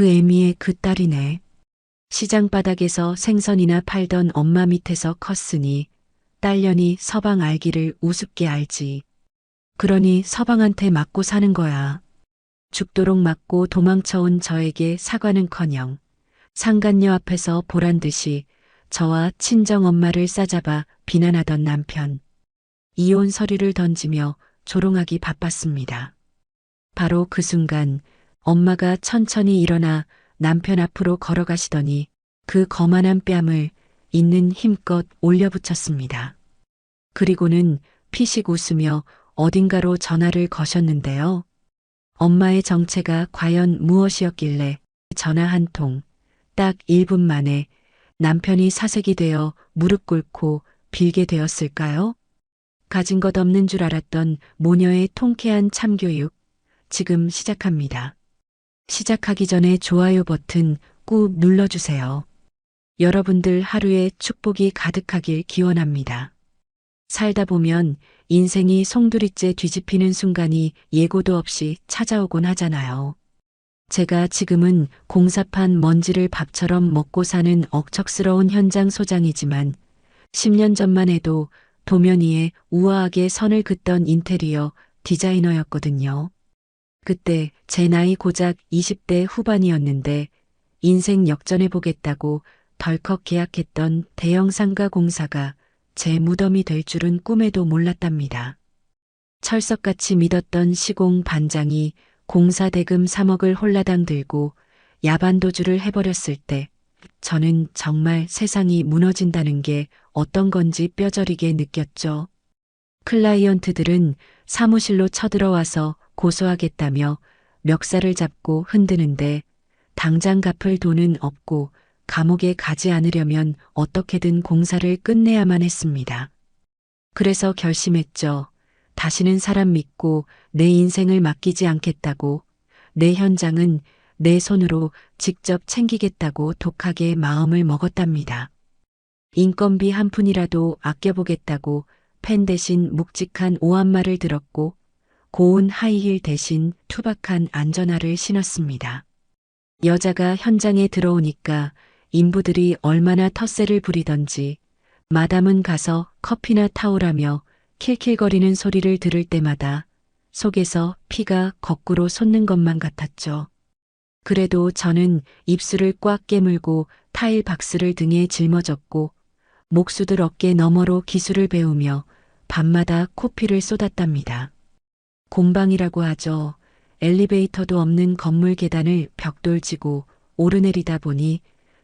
그 애미의 그 딸이네. 시장 바닥에서 생선이나 팔던 엄마 밑에서 컸으니 딸년이 서방 알기를 우습게 알지. 그러니 서방한테 맞고 사는 거야. 죽도록 맞고 도망쳐온 저에게 사과는커녕 상간녀 앞에서 보란 듯이 저와 친정 엄마를 싸잡아 비난하던 남편. 이혼 서류를 던지며 조롱하기 바빴습니다. 바로 그 순간 엄마가 천천히 일어나 남편 앞으로 걸어가시더니 그 거만한 뺨을 있는 힘껏 올려붙였습니다. 그리고는 피식 웃으며 어딘가로 전화를 거셨는데요. 엄마의 정체가 과연 무엇이었길래 전화 한 통, 딱 1분 만에 남편이 사색이 되어 무릎 꿇고 빌게 되었을까요? 가진 것 없는 줄 알았던 모녀의 통쾌한 참교육, 지금 시작합니다. 시작하기 전에 좋아요 버튼 꾹 눌러주세요. 여러분들 하루에 축복이 가득하길 기원합니다. 살다 보면 인생이 송두리째 뒤집히는 순간이 예고도 없이 찾아오곤 하잖아요. 제가 지금은 공사판 먼지를 밥처럼 먹고 사는 억척스러운 현장 소장이지만 10년 전만 해도 도면 위에 우아하게 선을 긋던 인테리어 디자이너였거든요. 그때 제 나이 고작 20대 후반이었는데 인생 역전해보겠다고 덜컥 계약했던 대형 상가 공사가 제 무덤이 될 줄은 꿈에도 몰랐답니다. 철석같이 믿었던 시공 반장이 공사 대금 3억을 홀라당 들고 야반도주를 해버렸을 때 저는 정말 세상이 무너진다는 게 어떤 건지 뼈저리게 느꼈죠. 클라이언트들은 사무실로 쳐들어와서 고소하겠다며 멱살을 잡고 흔드는데 당장 갚을 돈은 없고 감옥에 가지 않으려면 어떻게든 공사를 끝내야만 했습니다. 그래서 결심했죠. 다시는 사람 믿고 내 인생을 맡기지 않겠다고, 내 현장은 내 손으로 직접 챙기겠다고 독하게 마음을 먹었답니다. 인건비 한 푼이라도 아껴보겠다고 펜 대신 묵직한 오한마를 들었고 고운 하이힐 대신 투박한 안전화를 신었습니다. 여자가 현장에 들어오니까 인부들이 얼마나 텃세를 부리던지 마담은 가서 커피나 타오라며 킬킬거리는 소리를 들을 때마다 속에서 피가 거꾸로 솟는 것만 같았죠. 그래도 저는 입술을 꽉 깨물고 타일 박스를 등에 짊어졌고 목수들 어깨 너머로 기술을 배우며 밤마다 코피를 쏟았답니다. 곰방이라고 하죠. 엘리베이터도 없는 건물 계단을 벽돌지고 오르내리다 보니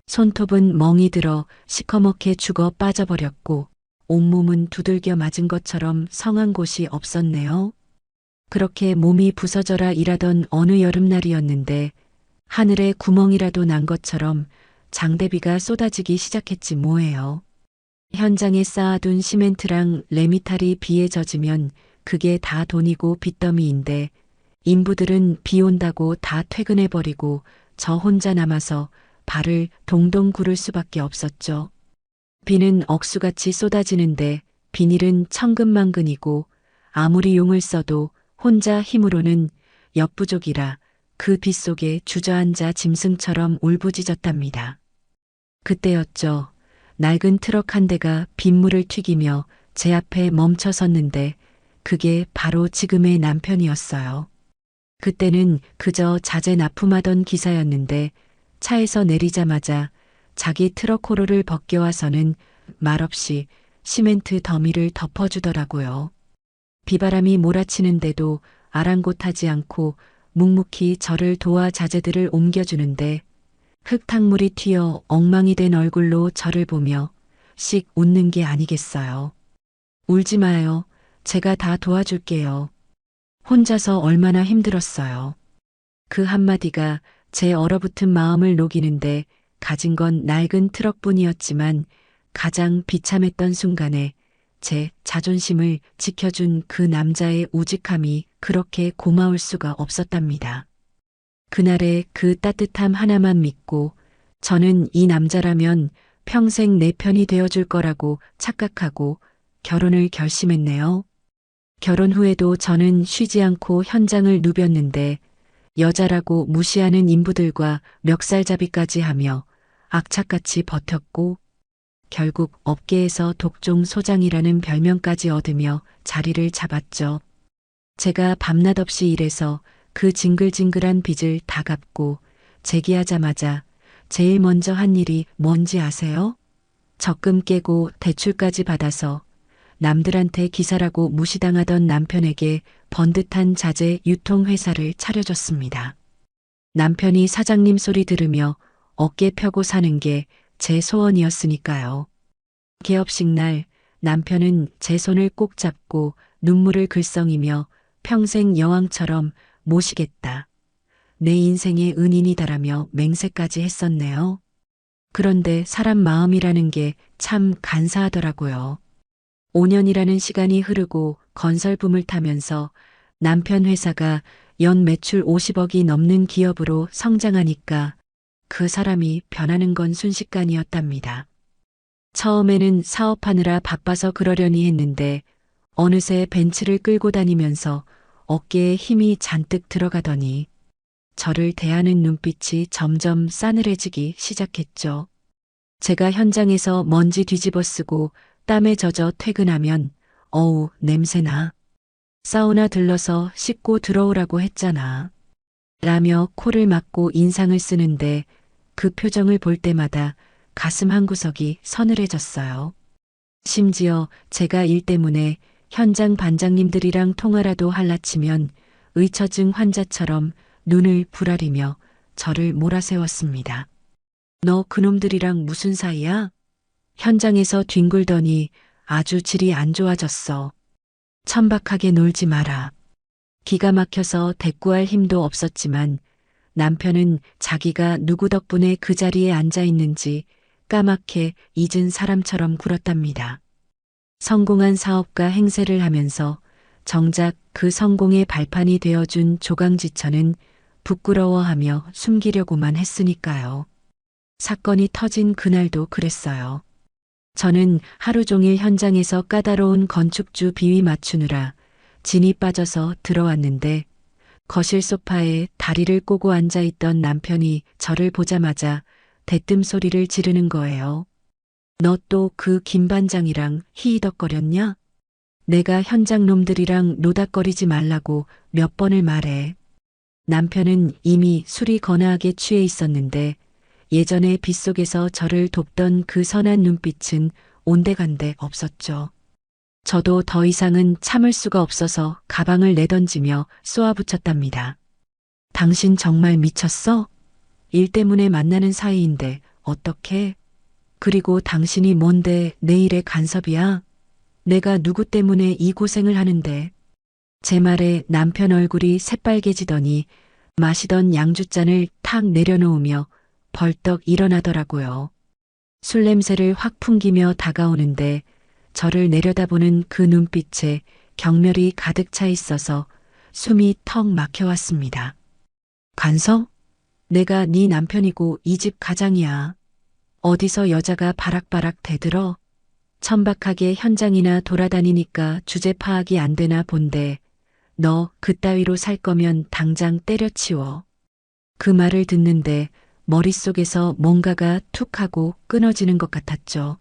손톱은 멍이 들어 시커멓게 죽어 빠져버렸고 온몸은 두들겨 맞은 것처럼 성한 곳이 없었네요. 그렇게 몸이 부서져라 일하던 어느 여름날이었는데 하늘에 구멍이라도 난 것처럼 장대비가 쏟아지기 시작했지 뭐예요. 현장에 쌓아둔 시멘트랑 레미탈이 비에 젖으면 그게 다 돈이고 빚더미인데 인부들은 비 온다고 다 퇴근해버리고 저 혼자 남아서 발을 동동 구를 수밖에 없었죠. 비는 억수같이 쏟아지는데 비닐은 천근만근이고 아무리 용을 써도 혼자 힘으로는 역부족이라 그 빗속에 주저앉아 짐승처럼 울부짖었답니다. 그때였죠. 낡은 트럭 한 대가 빗물을 튀기며 제 앞에 멈춰 섰는데 그게 바로 지금의 남편이었어요. 그때는 그저 자재 납품하던 기사였는데 차에서 내리자마자 자기 트럭 호로를 벗겨와서는 말없이 시멘트 더미를 덮어주더라고요. 비바람이 몰아치는데도 아랑곳하지 않고 묵묵히 저를 도와 자재들을 옮겨주는데 흙탕물이 튀어 엉망이 된 얼굴로 저를 보며 씩 웃는 게 아니겠어요. 울지 마요. 제가 다 도와줄게요. 혼자서 얼마나 힘들었어요. 그 한마디가 제 얼어붙은 마음을 녹이는데 가진 건 낡은 트럭뿐이었지만 가장 비참했던 순간에 제 자존심을 지켜준 그 남자의 우직함이 그렇게 고마울 수가 없었답니다. 그날의 그 따뜻함 하나만 믿고 저는 이 남자라면 평생 내 편이 되어줄 거라고 착각하고 결혼을 결심했네요. 결혼 후에도 저는 쉬지 않고 현장을 누볐는데 여자라고 무시하는 인부들과 멱살잡이까지 하며 악착같이 버텼고 결국 업계에서 독종 소장이라는 별명까지 얻으며 자리를 잡았죠. 제가 밤낮 없이 일해서 그 징글징글한 빚을 다 갚고 재기하자마자 제일 먼저 한 일이 뭔지 아세요? 적금 깨고 대출까지 받아서 남들한테 기사라고 무시당하던 남편에게 번듯한 자재 유통회사를 차려줬습니다. 남편이 사장님 소리 들으며 어깨 펴고 사는 게 제 소원이었으니까요. 개업식 날 남편은 제 손을 꼭 잡고 눈물을 글썽이며 평생 여왕처럼 모시겠다. 내 인생의 은인이다라며 맹세까지 했었네요. 그런데 사람 마음이라는 게 참 간사하더라고요. 5년이라는 시간이 흐르고 건설붐을 타면서 남편 회사가 연 매출 50억이 넘는 기업으로 성장하니까 그 사람이 변하는 건 순식간이었답니다. 처음에는 사업하느라 바빠서 그러려니 했는데 어느새 벤츠를 끌고 다니면서 어깨에 힘이 잔뜩 들어가더니 저를 대하는 눈빛이 점점 싸늘해지기 시작했죠. 제가 현장에서 먼지 뒤집어 쓰고 땀에 젖어 퇴근하면 어우 냄새나. 사우나 들러서 씻고 들어오라고 했잖아. 라며 코를 막고 인상을 쓰는데 그 표정을 볼 때마다 가슴 한구석이 서늘해졌어요. 심지어 제가 일 때문에 현장 반장님들이랑 통화라도 할라치면 의처증 환자처럼 눈을 부라리며 저를 몰아세웠습니다. 너 그놈들이랑 무슨 사이야? 현장에서 뒹굴더니 아주 질이 안 좋아졌어. 천박하게 놀지 마라. 기가 막혀서 대꾸할 힘도 없었지만 남편은 자기가 누구 덕분에 그 자리에 앉아 있는지 까맣게 잊은 사람처럼 굴었답니다. 성공한 사업가 행세를 하면서 정작 그 성공의 발판이 되어준 조강지처는 부끄러워하며 숨기려고만 했으니까요. 사건이 터진 그날도 그랬어요. 저는 하루 종일 현장에서 까다로운 건축주 비위 맞추느라 진이 빠져서 들어왔는데 거실 소파에 다리를 꼬고 앉아있던 남편이 저를 보자마자 대뜸 소리를 지르는 거예요. 너 또 그 김 반장이랑 히히덕거렸냐? 내가 현장 놈들이랑 노닥거리지 말라고 몇 번을 말해. 남편은 이미 술이 거나하게 취해 있었는데 예전에 빗속에서 저를 돕던 그 선한 눈빛은 온데간데 없었죠. 저도 더 이상은 참을 수가 없어서 가방을 내던지며 쏘아붙였답니다. 당신 정말 미쳤어? 일 때문에 만나는 사이인데 어떡해? 그리고 당신이 뭔데 내 일의 간섭이야? 내가 누구 때문에 이 고생을 하는데. 제 말에 남편 얼굴이 새빨개지더니 마시던 양주잔을 탁 내려놓으며 벌떡 일어나더라고요. 술 냄새를 확 풍기며 다가오는데 저를 내려다보는 그 눈빛에 경멸이 가득 차 있어서 숨이 턱 막혀왔습니다. 간섭? 내가 네 남편이고 이 집 가장이야. 어디서 여자가 바락바락 대들어? 천박하게 현장이나 돌아다니니까 주제 파악이 안 되나 본데 너 그따위로 살 거면 당장 때려치워. 그 말을 듣는데 머릿속에서 뭔가가 툭 하고 끊어지는 것 같았죠.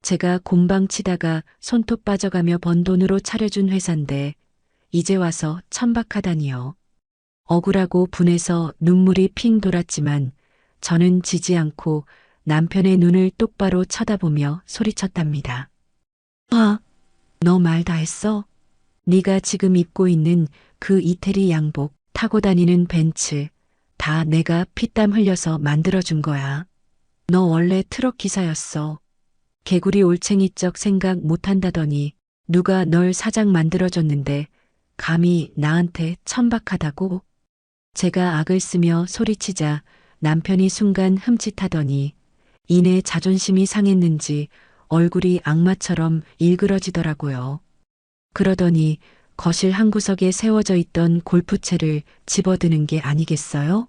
제가 곰방 치다가 손톱 빠져가며 번 돈으로 차려준 회사인데 이제 와서 천박하다니요. 억울하고 분해서 눈물이 핑 돌았지만 저는 지지 않고 남편의 눈을 똑바로 쳐다보며 소리쳤답니다. 아, 너 말 다 했어? 네가 지금 입고 있는 그 이태리 양복, 타고 다니는 벤츠 다 내가 피땀 흘려서 만들어준 거야. 너 원래 트럭 기사였어. 개구리 올챙이적 생각 못한다더니 누가 널 사장 만들어줬는데 감히 나한테 천박하다고? 제가 악을 쓰며 소리치자 남편이 순간 흠칫하더니 이내 자존심이 상했는지 얼굴이 악마처럼 일그러지더라고요. 그러더니 거실 한 구석에 세워져 있던 골프채를 집어드는 게 아니겠어요?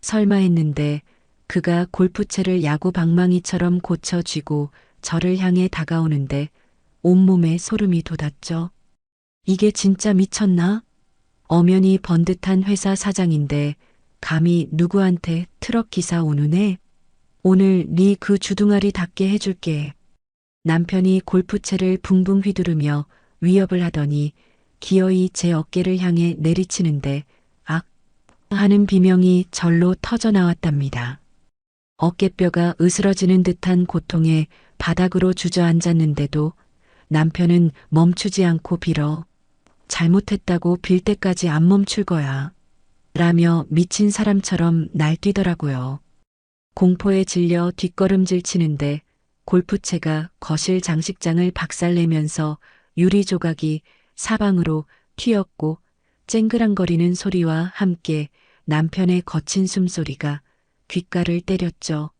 설마 했는데 그가 골프채를 야구 방망이처럼 고쳐 쥐고 저를 향해 다가오는데 온몸에 소름이 돋았죠. 이게 진짜 미쳤나? 엄연히 번듯한 회사 사장인데 감히 누구한테 트럭 기사 오누네? 오늘 네 그 주둥아리 닿게 해줄게. 남편이 골프채를 붕붕 휘두르며 위협을 하더니 기어이 제 어깨를 향해 내리치는데 악 하는 비명이 절로 터져 나왔답니다. 어깨뼈가 으스러지는 듯한 고통에 바닥으로 주저앉았는데도 남편은 멈추지 않고 빌어 잘못했다고 빌 때까지 안 멈출 거야. 라며 미친 사람처럼 날뛰더라고요. 공포에 질려 뒷걸음질 치는데 골프채가 거실 장식장을 박살내면서 유리 조각이 사방으로 튀었고 쨍그랑거리는 소리와 함께 남편의 거친 숨소리가 귓가를 때렸죠.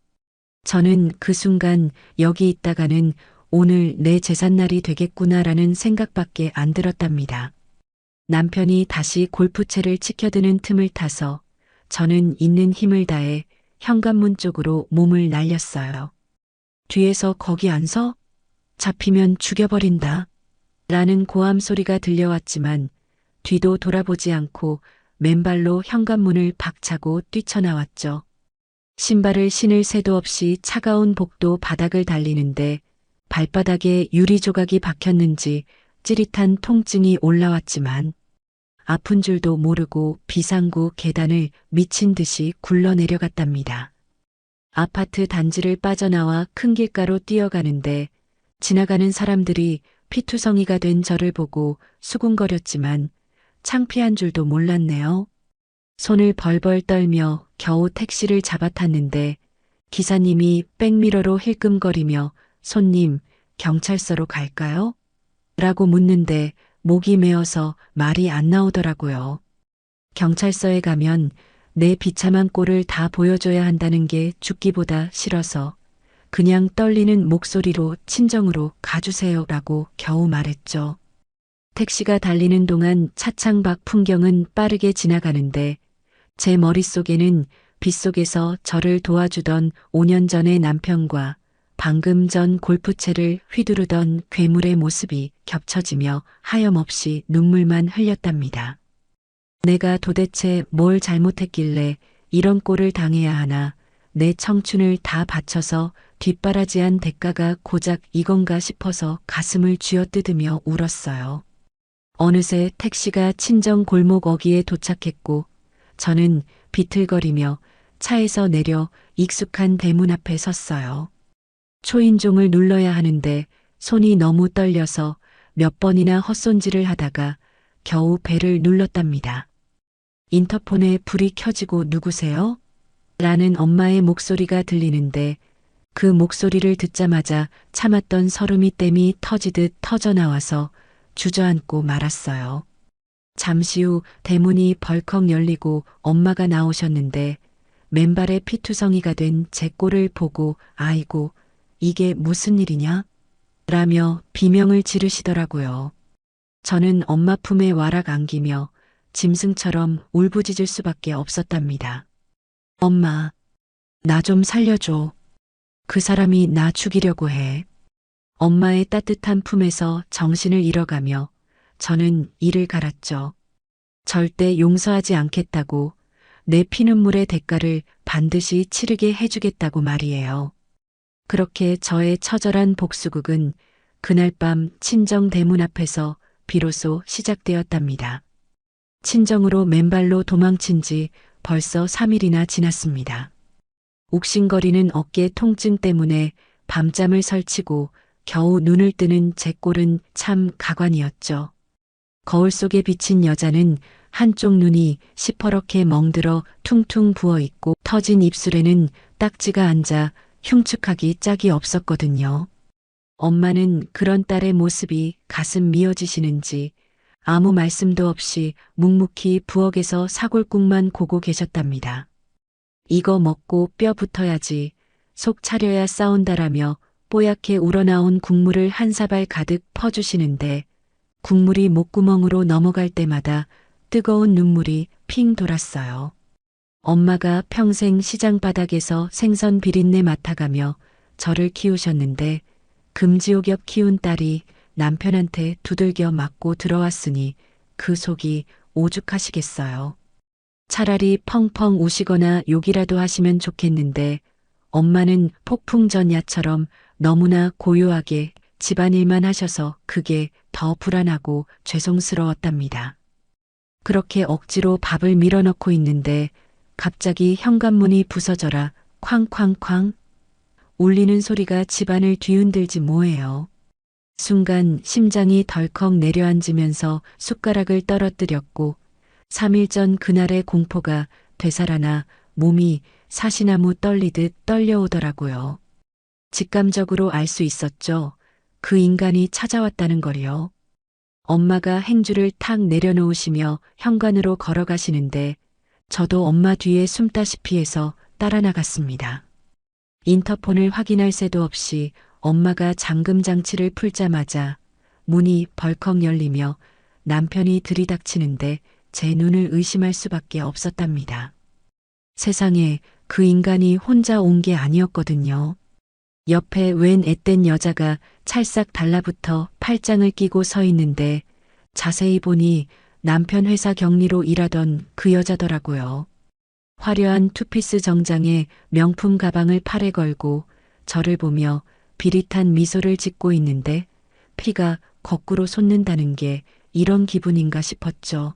저는 그 순간 여기 있다가는 오늘 내 제삿날이 되겠구나라는 생각밖에 안 들었답니다. 남편이 다시 골프채를 치켜드는 틈을 타서 저는 있는 힘을 다해 현관문 쪽으로 몸을 날렸어요. 뒤에서 거기 안 서? 잡히면 죽여버린다. 라는 고함 소리가 들려왔지만 뒤도 돌아보지 않고 맨발로 현관문을 박차고 뛰쳐나왔죠. 신발을 신을 새도 없이 차가운 복도 바닥을 달리는데 발바닥에 유리 조각이 박혔는지 찌릿한 통증이 올라왔지만 아픈 줄도 모르고 비상구 계단을 미친 듯이 굴러내려갔답니다. 아파트 단지를 빠져나와 큰 길가로 뛰어가는데 지나가는 사람들이 피투성이가 된 저를 보고 수군거렸지만 창피한 줄도 몰랐네요. 손을 벌벌 떨며 겨우 택시를 잡아탔는데 기사님이 백미러로 힐끔거리며 손님, 경찰서로 갈까요? 라고 묻는데 목이 메어서 말이 안 나오더라고요. 경찰서에 가면 내 비참한 꼴을 다 보여줘야 한다는 게 죽기보다 싫어서 그냥 떨리는 목소리로 친정으로 가주세요라고 겨우 말했죠. 택시가 달리는 동안 차창 밖 풍경은 빠르게 지나가는데 제 머릿속에는 빗속에서 저를 도와주던 5년 전의 남편과 방금 전 골프채를 휘두르던 괴물의 모습이 겹쳐지며 하염없이 눈물만 흘렸답니다. 내가 도대체 뭘 잘못했길래 이런 꼴을 당해야 하나, 내 청춘을 다 바쳐서 뒷바라지한 대가가 고작 이건가 싶어서 가슴을 쥐어뜯으며 울었어요. 어느새 택시가 친정 골목 어귀에 도착했고 저는 비틀거리며 차에서 내려 익숙한 대문 앞에 섰어요. 초인종을 눌러야 하는데 손이 너무 떨려서 몇 번이나 헛손질을 하다가 겨우 벨을 눌렀답니다. 인터폰에 불이 켜지고 누구세요? 라는 엄마의 목소리가 들리는데 그 목소리를 듣자마자 참았던 서름이 댐이 터지듯 터져나와서 주저앉고 말았어요. 잠시 후 대문이 벌컥 열리고 엄마가 나오셨는데 맨발에 피투성이가 된 제 꼴을 보고 아이고 이게 무슨 일이냐? 라며 비명을 지르시더라고요. 저는 엄마 품에 와락 안기며 짐승처럼 울부짖을 수밖에 없었답니다. 엄마, 나 좀 살려줘. 그 사람이 나 죽이려고 해. 엄마의 따뜻한 품에서 정신을 잃어가며 저는 이를 갈았죠. 절대 용서하지 않겠다고, 내 피눈물의 대가를 반드시 치르게 해주겠다고 말이에요. 그렇게 저의 처절한 복수극은 그날 밤 친정 대문 앞에서 비로소 시작되었답니다. 친정으로 맨발로 도망친 지 벌써 3일이나 지났습니다. 욱신거리는 어깨 통증 때문에 밤잠을 설치고 겨우 눈을 뜨는 제 꼴은 참 가관이었죠. 거울 속에 비친 여자는 한쪽 눈이 시퍼렇게 멍들어 퉁퉁 부어있고 터진 입술에는 딱지가 앉아 흉측하기 짝이 없었거든요. 엄마는 그런 딸의 모습이 가슴 미어지시는지 아무 말씀도 없이 묵묵히 부엌에서 사골국만 고고 계셨답니다. 이거 먹고 뼈 붙어야지, 속 차려야 싸운다라며 뽀얗게 우러나온 국물을 한 사발 가득 퍼주시는데 국물이 목구멍으로 넘어갈 때마다 뜨거운 눈물이 핑 돌았어요. 엄마가 평생 시장 바닥에서 생선 비린내 맡아가며 저를 키우셨는데 금지옥엽 키운 딸이 남편한테 두들겨 맞고 들어왔으니 그 속이 오죽하시겠어요. 차라리 펑펑 우시거나 욕이라도 하시면 좋겠는데 엄마는 폭풍전야처럼 너무나 고요하게 집안일만 하셔서 그게 더 불안하고 죄송스러웠답니다. 그렇게 억지로 밥을 밀어넣고 있는데 갑자기 현관문이 부서져라 쾅쾅쾅 울리는 소리가 집안을 뒤흔들지 뭐예요. 순간 심장이 덜컥 내려앉으면서 숟가락을 떨어뜨렸고 3일 전 그날의 공포가 되살아나 몸이 사시나무 떨리듯 떨려오더라고요. 직감적으로 알 수 있었죠. 그 인간이 찾아왔다는 걸요. 엄마가 행주를 탁 내려놓으시며 현관으로 걸어가시는데 저도 엄마 뒤에 숨다시피 해서 따라 나갔습니다. 인터폰을 확인할 새도 없이 엄마가 잠금 장치를 풀자마자 문이 벌컥 열리며 남편이 들이닥치는데 제 눈을 의심할 수밖에 없었답니다. 세상에 그 인간이 혼자 온 게 아니었거든요. 옆에 웬 앳된 여자가 찰싹 달라붙어 팔짱을 끼고 서 있는데 자세히 보니 남편 회사 격리로 일하던 그 여자더라고요. 화려한 투피스 정장에 명품 가방을 팔에 걸고 저를 보며 비릿한 미소를 짓고 있는데 피가 거꾸로 솟는다는 게 이런 기분인가 싶었죠.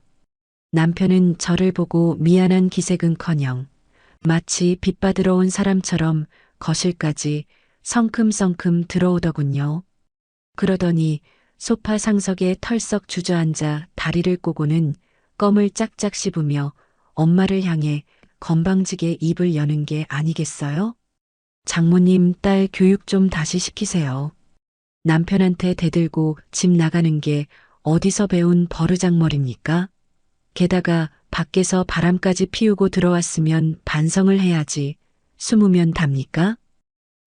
남편은 저를 보고 미안한 기색은커녕 마치 빚받으러 온 사람처럼 거실까지 성큼성큼 들어오더군요. 그러더니 소파 상석에 털썩 주저앉아 다리를 꼬고는 껌을 짝짝 씹으며 엄마를 향해 건방지게 입을 여는 게 아니겠어요? 장모님 딸 교육 좀 다시 시키세요. 남편한테 대들고 집 나가는 게 어디서 배운 버르장머리입니까? 게다가 밖에서 바람까지 피우고 들어왔으면 반성을 해야지 숨으면 답니까?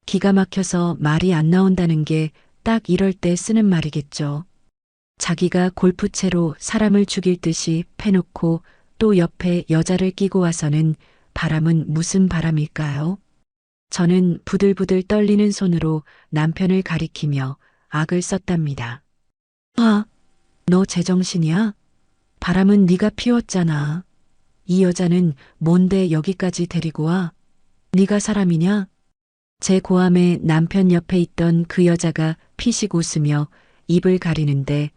기가 막혀서 말이 안 나온다는 게 딱 이럴 때 쓰는 말이겠죠. 자기가 골프채로 사람을 죽일 듯이 패놓고 또 옆에 여자를 끼고 와서는 바람은 무슨 바람일까요? 저는 부들부들 떨리는 손으로 남편을 가리키며 악을 썼답니다. 아, 너 제정신이야? 바람은 네가 피웠잖아. 이 여자는 뭔데 여기까지 데리고 와? 네가 사람이냐? 제 고함에 남편 옆에 있던 그 여자가 피식 웃으며 입을 가리는데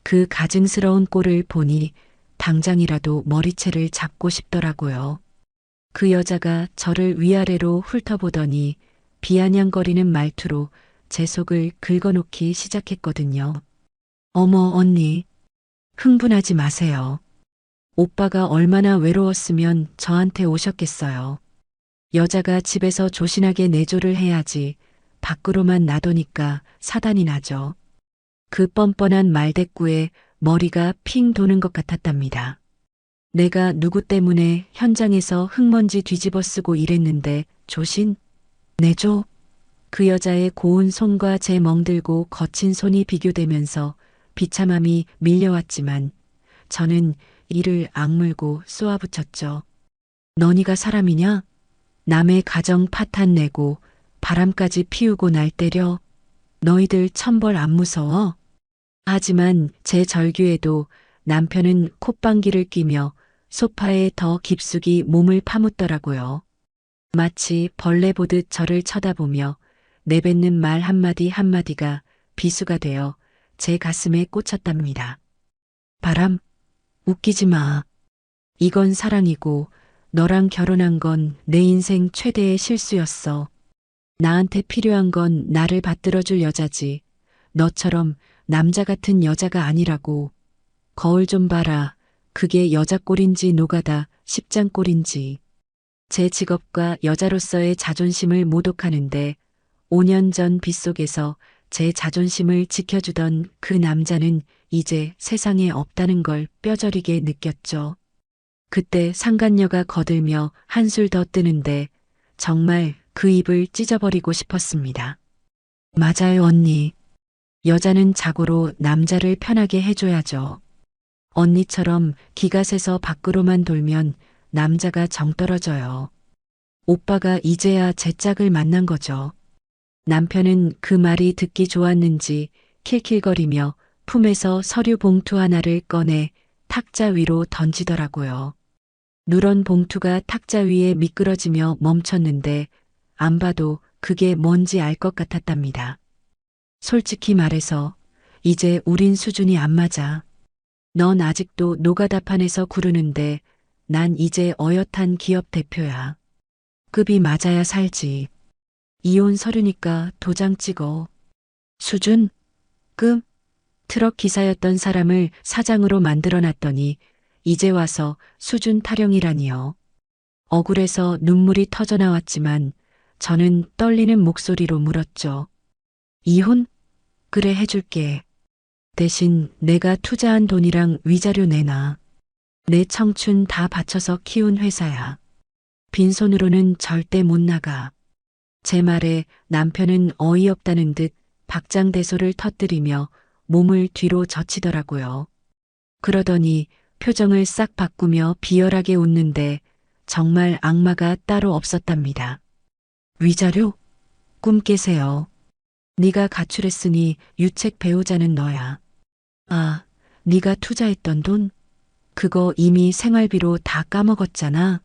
그 가증스러운 꼴을 보니 당장이라도 머리채를 잡고 싶더라고요. 그 여자가 저를 위아래로 훑어보더니 비아냥거리는 말투로 제 속을 긁어놓기 시작했거든요. 어머 언니, 흥분하지 마세요. 오빠가 얼마나 외로웠으면 저한테 오셨겠어요. 여자가 집에서 조신하게 내조를 해야지 밖으로만 나도니까 사단이 나죠. 그 뻔뻔한 말대꾸에 머리가 핑 도는 것 같았답니다. 내가 누구 때문에 현장에서 흙먼지 뒤집어 쓰고 일했는데 조신? 내조? 그 여자의 고운 손과 제 멍들고 거친 손이 비교되면서 비참함이 밀려왔지만 저는 이를 악물고 쏘아붙였죠. 너니가 사람이냐? 남의 가정 파탄 내고 바람까지 피우고 날 때려. 너희들 천벌 안 무서워? 하지만 제 절규에도 남편은 콧방귀를 뀌며 소파에 더 깊숙이 몸을 파묻더라고요. 마치 벌레 보듯 저를 쳐다보며 내뱉는 말 한마디 한마디가 비수가 되어 제 가슴에 꽂혔답니다. 바람, 웃기지 마. 이건 사랑이고 너랑 결혼한 건 내 인생 최대의 실수였어. 나한테 필요한 건 나를 받들어줄 여자지. 너처럼 남자 같은 여자가 아니라고. 거울 좀 봐라. 그게 여자 꼴인지 노가다 십장 꼴인지. 제 직업과 여자로서의 자존심을 모독하는데 5년 전 빗속에서 제 자존심을 지켜주던 그 남자는 이제 세상에 없다는 걸 뼈저리게 느꼈죠. 그때 상간녀가 거들며 한술 더 뜨는데 정말 그 입을 찢어버리고 싶었습니다. 맞아요, 언니. 여자는 자고로 남자를 편하게 해줘야죠. 언니처럼 기가 새서 밖으로만 돌면 남자가 정 떨어져요. 오빠가 이제야 제 짝을 만난 거죠. 남편은 그 말이 듣기 좋았는지 킬킬거리며 품에서 서류 봉투 하나를 꺼내 탁자 위로 던지더라고요. 누런 봉투가 탁자 위에 미끄러지며 멈췄는데 안 봐도 그게 뭔지 알 것 같았답니다. 솔직히 말해서 이제 우린 수준이 안 맞아. 넌 아직도 노가다판에서 구르는데 난 이제 어엿한 기업 대표야. 급이 맞아야 살지. 이혼 서류니까 도장 찍어. 수준? 급? 트럭 기사였던 사람을 사장으로 만들어 놨더니 이제 와서 수준 타령이라니요. 억울해서 눈물이 터져 나왔지만 저는 떨리는 목소리로 물었죠. 이혼? 그래 해줄게. 대신 내가 투자한 돈이랑 위자료 내놔. 내 청춘 다 바쳐서 키운 회사야. 빈손으로는 절대 못 나가. 제 말에 남편은 어이없다는 듯 박장대소를 터뜨리며 몸을 뒤로 젖히더라고요. 그러더니 표정을 싹 바꾸며 비열하게 웃는데 정말 악마가 따로 없었답니다. 위자료? 꿈 깨세요. 네가 가출했으니 유책 배우자는 너야. 아, 네가 투자했던 돈? 그거 이미 생활비로 다 까먹었잖아.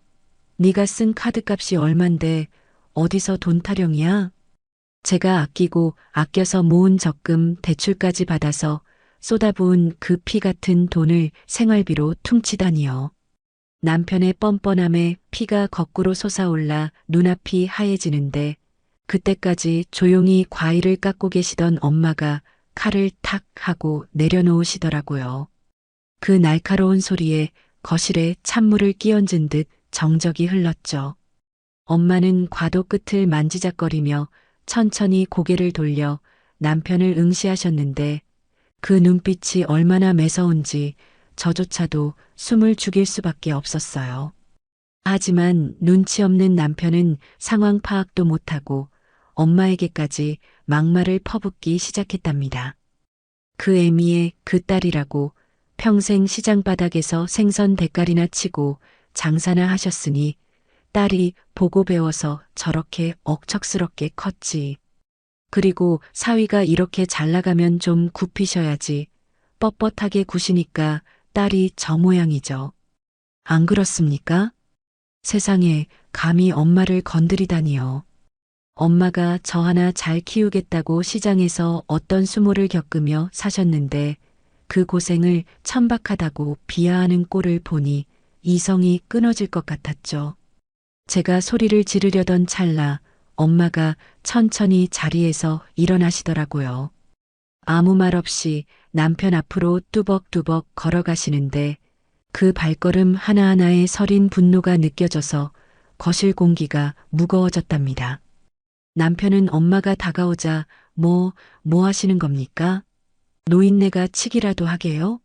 네가 쓴 카드값이 얼만데 어디서 돈 타령이야? 제가 아끼고 아껴서 모은 적금 대출까지 받아서 쏟아부은 그 피 같은 돈을 생활비로 퉁치다니요. 남편의 뻔뻔함에 피가 거꾸로 솟아올라 눈앞이 하얘지는데 그때까지 조용히 과일을 깎고 계시던 엄마가 칼을 탁 하고 내려놓으시더라고요. 그 날카로운 소리에 거실에 찬물을 끼얹은 듯 정적이 흘렀죠. 엄마는 과도 끝을 만지작거리며 천천히 고개를 돌려 남편을 응시하셨는데 그 눈빛이 얼마나 매서운지 저조차도 숨을 죽일 수밖에 없었어요. 하지만 눈치 없는 남편은 상황 파악도 못하고 엄마에게까지 막말을 퍼붓기 시작했답니다. 그 애미의 그 딸이라고 평생 시장 바닥에서 생선 대가리나 치고 장사나 하셨으니 딸이 보고 배워서 저렇게 억척스럽게 컸지. 그리고 사위가 이렇게 잘 나가면 좀 굽히셔야지. 뻣뻣하게 구시니까 딸이 저 모양이죠. 안 그렇습니까? 세상에 감히 엄마를 건드리다니요. 엄마가 저 하나 잘 키우겠다고 시장에서 어떤 수모를 겪으며 사셨는데 그 고생을 천박하다고 비하하는 꼴을 보니 이성이 끊어질 것 같았죠. 제가 소리를 지르려던 찰나 엄마가 천천히 자리에서 일어나시더라고요. 아무 말 없이 남편 앞으로 뚜벅뚜벅 걸어가시는데 그 발걸음 하나하나에 서린 분노가 느껴져서 거실 공기가 무거워졌답니다. 남편은 엄마가 다가오자 뭐 하시는 겁니까? 노인네가 치기라도 하게요?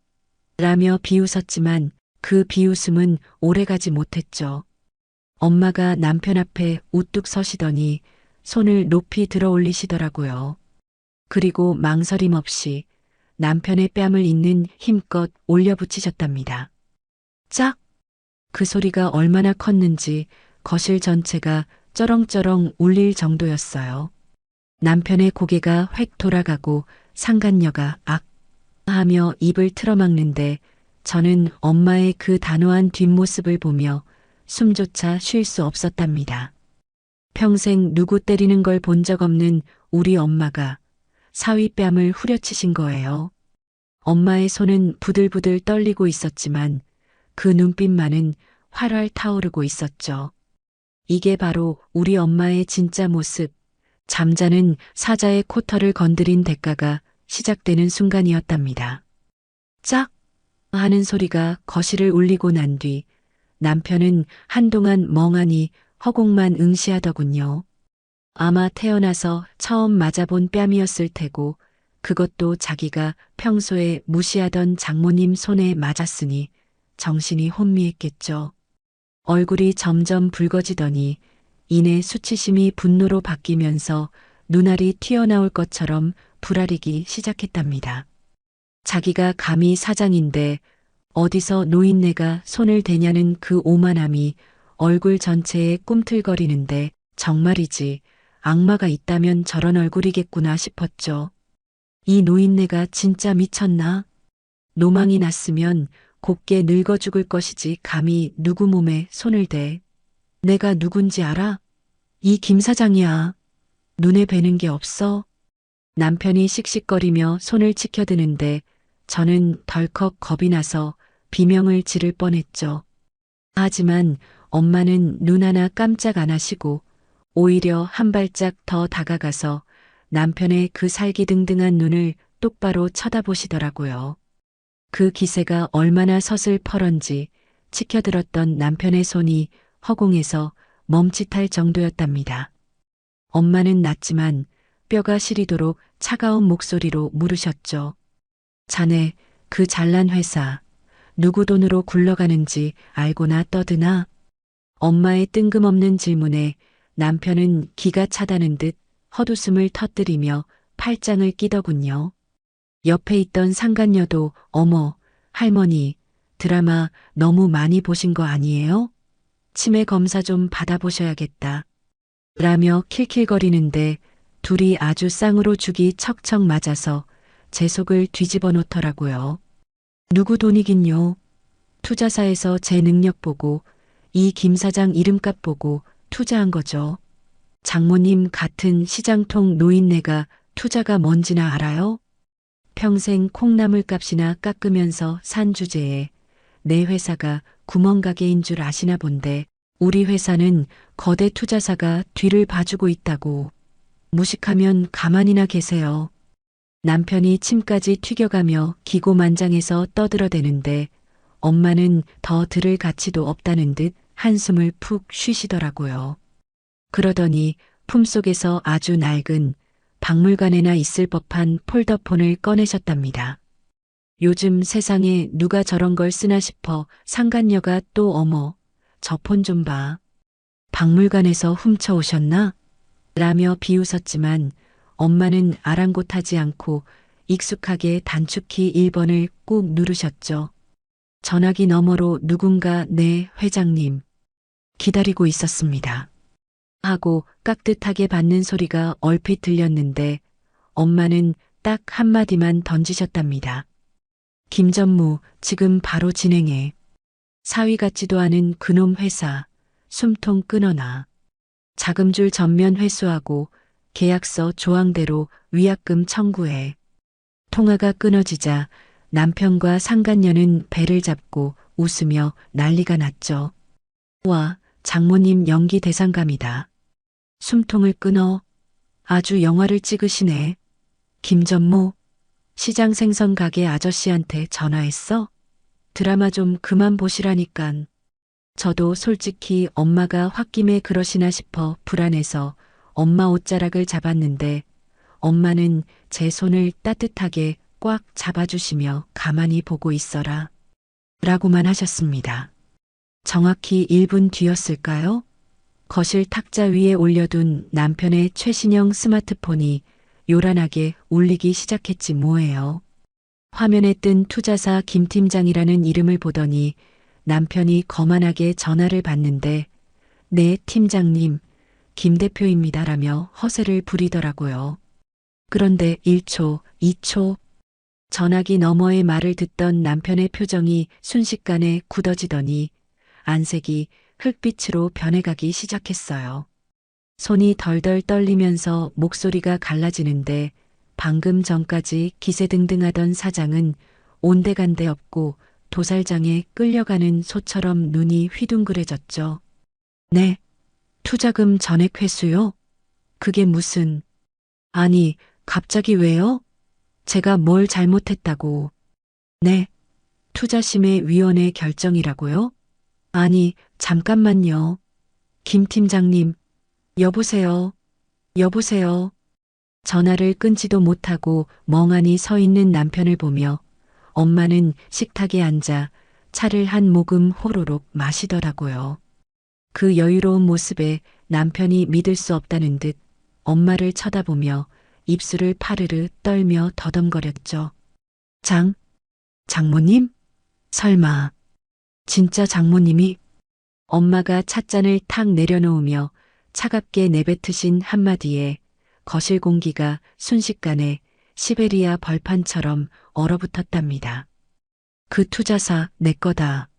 라며 비웃었지만 그 비웃음은 오래가지 못했죠. 엄마가 남편 앞에 우뚝 서시더니 손을 높이 들어 올리시더라고요. 그리고 망설임 없이 남편의 뺨을 잇는 힘껏 올려붙이셨답니다. 짝! 그 소리가 얼마나 컸는지 거실 전체가 쩌렁쩌렁 울릴 정도였어요. 남편의 고개가 획 돌아가고 상간녀가 악! 하며 입을 틀어막는데 저는 엄마의 그 단호한 뒷모습을 보며 숨조차 쉴 수 없었답니다. 평생 누구 때리는 걸 본 적 없는 우리 엄마가 사위 뺨을 후려치신 거예요. 엄마의 손은 부들부들 떨리고 있었지만 그 눈빛만은 활활 타오르고 있었죠. 이게 바로 우리 엄마의 진짜 모습, 잠자는 사자의 코털을 건드린 대가가 시작되는 순간이었답니다. 짝! 하는 소리가 거실을 울리고 난 뒤 남편은 한동안 멍하니 허공만 응시하더군요. 아마 태어나서 처음 맞아본 뺨이었을 테고 그것도 자기가 평소에 무시하던 장모님 손에 맞았으니 정신이 혼미했겠죠. 얼굴이 점점 붉어지더니 이내 수치심이 분노로 바뀌면서 눈알이 튀어나올 것처럼 불아리기 시작했답니다. 자기가 감히 사장인데 어디서 노인네가 손을 대냐는 그 오만함이 얼굴 전체에 꿈틀거리는데 정말이지 악마가 있다면 저런 얼굴이겠구나 싶었죠. 이 노인네가 진짜 미쳤나? 노망이 났으면 곱게 늙어 죽을 것이지 감히 누구 몸에 손을 대. 내가 누군지 알아? 이 김 사장이야. 눈에 뵈는 게 없어? 남편이 씩씩거리며 손을 치켜드는데 저는 덜컥 겁이 나서 비명을 지를 뻔했죠. 하지만 엄마는 눈 하나 깜짝 안 하시고 오히려 한 발짝 더 다가가서 남편의 그 살기등등한 눈을 똑바로 쳐다보시더라고요. 그 기세가 얼마나 서슬퍼런지 치켜들었던 남편의 손이 허공에서 멈칫할 정도였답니다. 엄마는 낮지만 뼈가 시리도록 차가운 목소리로 물으셨죠. 자네, 그 잘난 회사, 누구 돈으로 굴러가는지 알고나 떠드나? 엄마의 뜬금없는 질문에 남편은 기가 차다는 듯 헛웃음을 터뜨리며 팔짱을 끼더군요. 옆에 있던 상간녀도 어머, 할머니, 드라마 너무 많이 보신 거 아니에요? 치매 검사 좀 받아보셔야겠다. 라며 킬킬거리는데 둘이 아주 쌍으로 죽이 척척 맞아서 제 속을 뒤집어 놓더라고요. 누구 돈이긴요. 투자사에서 제 능력 보고 이 김 사장 이름값 보고 투자한 거죠. 장모님 같은 시장통 노인네가 투자가 뭔지나 알아요? 평생 콩나물 값이나 깎으면서 산 주제에 내 회사가 구멍가게인 줄 아시나 본데 우리 회사는 거대 투자사가 뒤를 봐주고 있다고. 무식하면 가만히나 계세요. 남편이 침까지 튀겨가며 기고만장해서 떠들어대는데 엄마는 더 들을 가치도 없다는 듯 한숨을 푹 쉬시더라고요. 그러더니 품속에서 아주 낡은 박물관에나 있을 법한 폴더폰을 꺼내셨답니다. 요즘 세상에 누가 저런 걸 쓰나 싶어 상간녀가 또 어머, 저 폰 좀 봐. 박물관에서 훔쳐오셨나? 라며 비웃었지만 엄마는 아랑곳하지 않고 익숙하게 단축키 1번을 꾹 누르셨죠. 전화기 너머로 누군가 네, 회장님. 기다리고 있었습니다. 하고 깍듯하게 받는 소리가 얼핏 들렸는데 엄마는 딱 한마디만 던지셨답니다. 김전무, 지금 바로 진행해. 사위 같지도 않은 그놈 회사, 숨통 끊어놔. 자금줄 전면 회수하고 계약서 조항대로 위약금 청구해. 통화가 끊어지자 남편과 상간녀는 배를 잡고 웃으며 난리가 났죠. 와, 장모님 연기 대상감이다. 숨통을 끊어. 아주 영화를 찍으시네. 김전모, 시장 생선 가게 아저씨한테 전화했어? 드라마 좀 그만 보시라니깐. 저도 솔직히 엄마가 홧김에 그러시나 싶어 불안해서 엄마 옷자락을 잡았는데 엄마는 제 손을 따뜻하게 꽉 잡아주시며 가만히 보고 있어라. 라고만 하셨습니다. 정확히 1분 뒤였을까요? 거실 탁자 위에 올려둔 남편의 최신형 스마트폰이 요란하게 울리기 시작했지 뭐예요. 화면에 뜬 투자사 김 팀장이라는 이름을 보더니 남편이 거만하게 전화를 받는데 네, 팀장님, 김 대표입니다라며 허세를 부리더라고요. 그런데 1초, 2초, 전화기 너머의 말을 듣던 남편의 표정이 순식간에 굳어지더니 안색이 흙빛으로 변해가기 시작했어요. 손이 덜덜 떨리면서 목소리가 갈라지는데 방금 전까지 기세등등하던 사장은 온데간데 없고 도살장에 끌려가는 소처럼 눈이 휘둥그레졌죠. 네, 투자금 전액 회수요? 그게 무슨... 아니, 갑자기 왜요? 제가 뭘 잘못했다고. 네, 투자심의위원회 결정이라고요? 아니, 잠깐만요. 김 팀장님, 여보세요. 여보세요. 전화를 끊지도 못하고 멍하니 서 있는 남편을 보며 엄마는 식탁에 앉아 차를 한 모금 호로록 마시더라고요. 그 여유로운 모습에 남편이 믿을 수 없다는 듯 엄마를 쳐다보며 입술을 파르르 떨며 더듬거렸죠. 장모님? 설마, 진짜 장모님이? 엄마가 찻잔을 탁 내려놓으며 차갑게 내뱉으신 한마디에 거실 공기가 순식간에 시베리아 벌판처럼 얼어붙었답니다. 그 투자사 내 거다.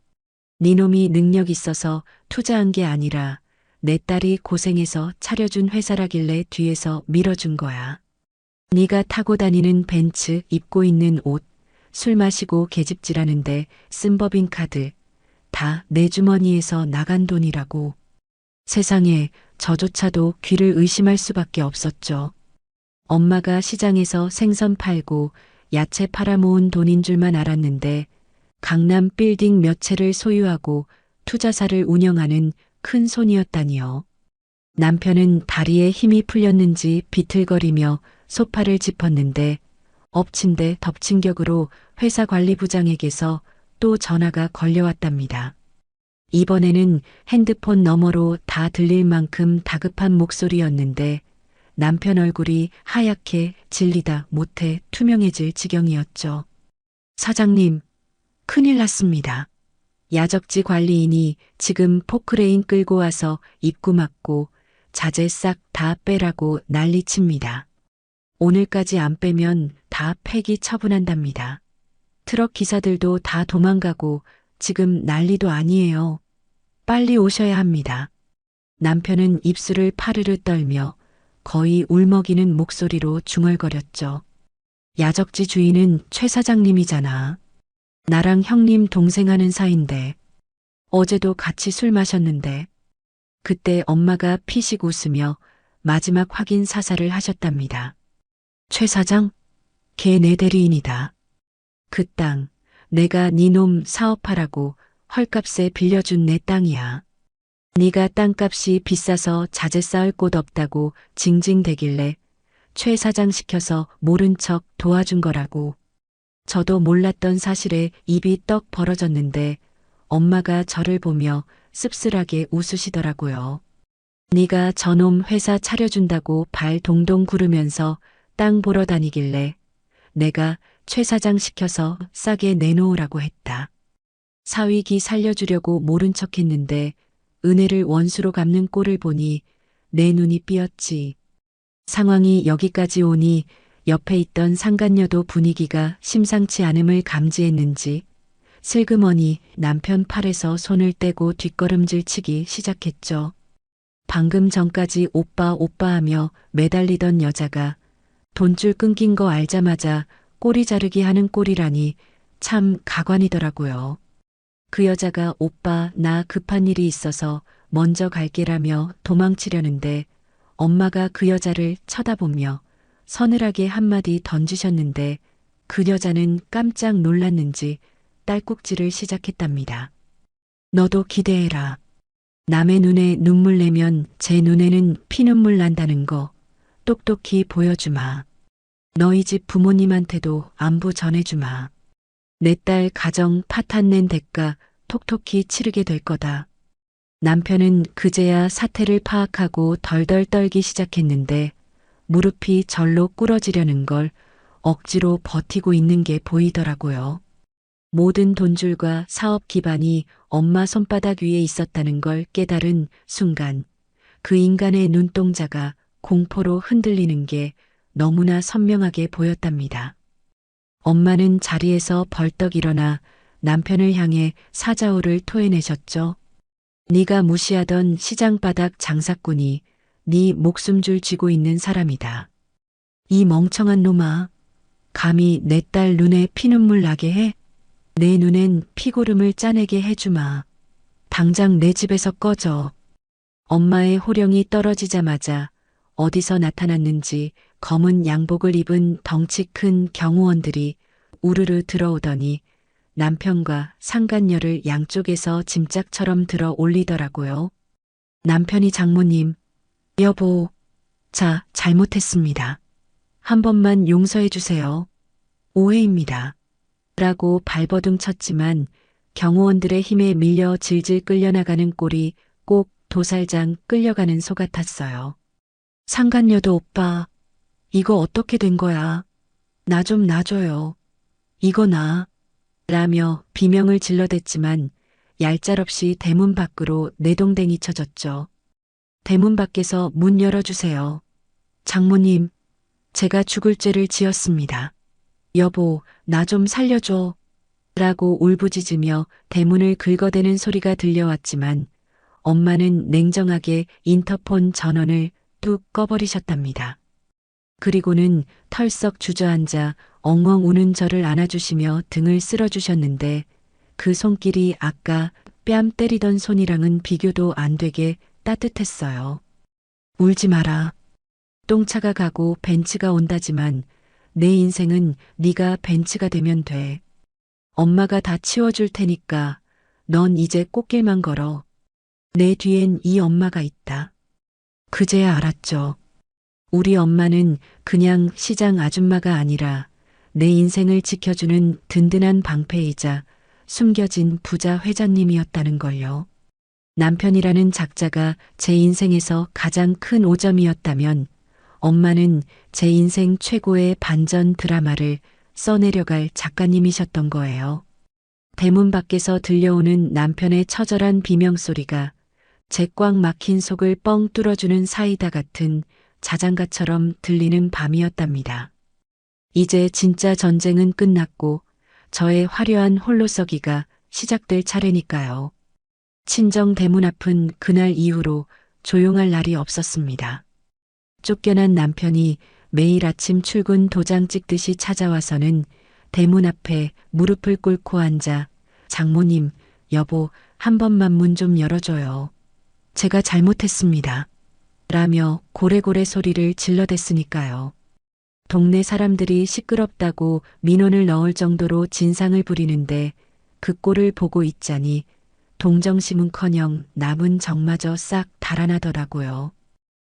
니놈이 능력 있어서 투자한 게 아니라 내 딸이 고생해서 차려준 회사라길래 뒤에서 밀어준 거야. 네가 타고 다니는 벤츠, 입고 있는 옷, 술 마시고 계집질하는데 쓴 법인카드 다 내 주머니에서 나간 돈이라고. 세상에 저조차도 귀를 의심할 수밖에 없었죠. 엄마가 시장에서 생선 팔고 야채 팔아 모은 돈인 줄만 알았는데 강남 빌딩 몇 채를 소유하고 투자사를 운영하는 큰 손이었다니요. 남편은 다리에 힘이 풀렸는지 비틀거리며 소파를 짚었는데 엎친 데 덮친 격으로 회사 관리부장에게서 또 전화가 걸려왔답니다. 이번에는 핸드폰 너머로 다 들릴 만큼 다급한 목소리였는데 남편 얼굴이 하얗게 질리다 못해 투명해질 지경이었죠. 사장님, 큰일 났습니다. 야적지 관리인이 지금 포크레인 끌고 와서 입구 막고 자재 싹 다 빼라고 난리칩니다. 오늘까지 안 빼면 다 폐기 처분한답니다. 트럭 기사들도 다 도망가고 지금 난리도 아니에요. 빨리 오셔야 합니다. 남편은 입술을 파르르 떨며 거의 울먹이는 목소리로 중얼거렸죠. 야적지 주인은 최 사장님이잖아. 나랑 형님 동생 하는 사이인데 어제도 같이 술 마셨는데. 그때 엄마가 피식 웃으며 마지막 확인 사살을 하셨답니다. 최 사장? 걔 내 대리인이다. 그 땅 내가 니놈 사업하라고 헐값에 빌려준 내 땅이야. 네가 땅값이 비싸서 자재 쌓을 곳 없다고 징징대길래 최 사장 시켜서 모른 척 도와준 거라고. 저도 몰랐던 사실에 입이 떡 벌어졌는데 엄마가 저를 보며 씁쓸하게 웃으시더라고요. 네가 저놈 회사 차려준다고 발 동동 구르면서 땅 보러 다니길래 내가 최 사장 시켜서 싸게 내놓으라고 했다. 사위기 살려주려고 모른 척했는데 은혜를 원수로 갚는 꼴을 보니 내 눈이 삐었지. 상황이 여기까지 오니 옆에 있던 상간녀도 분위기가 심상치 않음을 감지했는지 슬그머니 남편 팔에서 손을 떼고 뒷걸음질 치기 시작했죠. 방금 전까지 오빠 오빠 하며 매달리던 여자가 돈줄 끊긴 거 알자마자 꼬리 자르기 하는 꼴이라니 참 가관이더라고요. 그 여자가 오빠 나 급한 일이 있어서 먼저 갈게라며 도망치려는데 엄마가 그 여자를 쳐다보며 서늘하게 한마디 던지셨는데 그 여자는 깜짝 놀랐는지 딸꾹질을 시작했답니다. 너도 기대해라. 남의 눈에 눈물 내면 제 눈에는 피눈물 난다는 거 똑똑히 보여주마. 너희 집 부모님한테도 안부 전해주마. 내 딸 가정 파탄 낸 대가 톡톡히 치르게 될 거다. 남편은 그제야 사태를 파악하고 덜덜 떨기 시작했는데 무릎이 절로 꿇어지려는 걸 억지로 버티고 있는 게 보이더라고요. 모든 돈줄과 사업 기반이 엄마 손바닥 위에 있었다는 걸 깨달은 순간 그 인간의 눈동자가 공포로 흔들리는 게 너무나 선명하게 보였답니다. 엄마는 자리에서 벌떡 일어나 남편을 향해 사자우를 토해내셨죠. 네가 무시하던 시장바닥 장사꾼이 네 목숨줄 쥐고 있는 사람이다. 이 멍청한 놈아, 감히 내 딸 눈에 피눈물 나게 해? 내 눈엔 피고름을 짜내게 해주마. 당장 내 집에서 꺼져. 엄마의 호령이 떨어지자마자 어디서 나타났는지 검은 양복을 입은 덩치 큰 경호원들이 우르르 들어오더니 남편과 상간녀를 양쪽에서 짐짝처럼 들어 올리더라고요. 남편이 장모님, 여보, 자, 잘못했습니다. 한 번만 용서해 주세요. 오해입니다. 라고 발버둥 쳤지만 경호원들의 힘에 밀려 질질 끌려나가는 꼴이 꼭 도살장 끌려가는 소 같았어요. 상간녀도 오빠, 이거 어떻게 된 거야? 나 좀 놔줘요. 이거 나. 라며 비명을 질러댔지만 얄짤없이 대문 밖으로 내동댕이 쳐졌죠. 대문 밖에서 문 열어주세요. 장모님, 제가 죽을 죄를 지었습니다. 여보, 나 좀 살려줘. 라고 울부짖으며 대문을 긁어대는 소리가 들려왔지만 엄마는 냉정하게 인터폰 전원을 뚝 꺼버리셨답니다. 그리고는 털썩 주저앉아 엉엉 우는 저를 안아주시며 등을 쓸어주셨는데 그 손길이 아까 뺨 때리던 손이랑은 비교도 안 되게 따뜻했어요. 울지 마라. 똥차가 가고 벤츠가 온다지만 내 인생은 네가 벤츠가 되면 돼. 엄마가 다 치워줄 테니까 넌 이제 꽃길만 걸어. 내 뒤엔 이 엄마가 있다. 그제야 알았죠. 우리 엄마는 그냥 시장 아줌마가 아니라 내 인생을 지켜주는 든든한 방패이자 숨겨진 부자 회장님이었다는 걸요. 남편이라는 작자가 제 인생에서 가장 큰 오점이었다면 엄마는 제 인생 최고의 반전 드라마를 써내려갈 작가님이셨던 거예요. 대문 밖에서 들려오는 남편의 처절한 비명소리가 제 꽉 막힌 속을 뻥 뚫어주는 사이다 같은 자장가처럼 들리는 밤이었답니다. 이제 진짜 전쟁은 끝났고 저의 화려한 홀로서기가 시작될 차례니까요. 친정 대문 앞은 그날 이후로 조용할 날이 없었습니다. 쫓겨난 남편이 매일 아침 출근 도장 찍듯이 찾아와서는 대문 앞에 무릎을 꿇고 앉아 장모님, 여보, 한 번만 문 좀 열어줘요. 제가 잘못했습니다. 라며 고래고래 소리를 질러댔으니까요. 동네 사람들이 시끄럽다고 민원을 넣을 정도로 진상을 부리는데 그 꼴을 보고 있자니 동정심은커녕 남은 정마저 싹 달아나더라고요.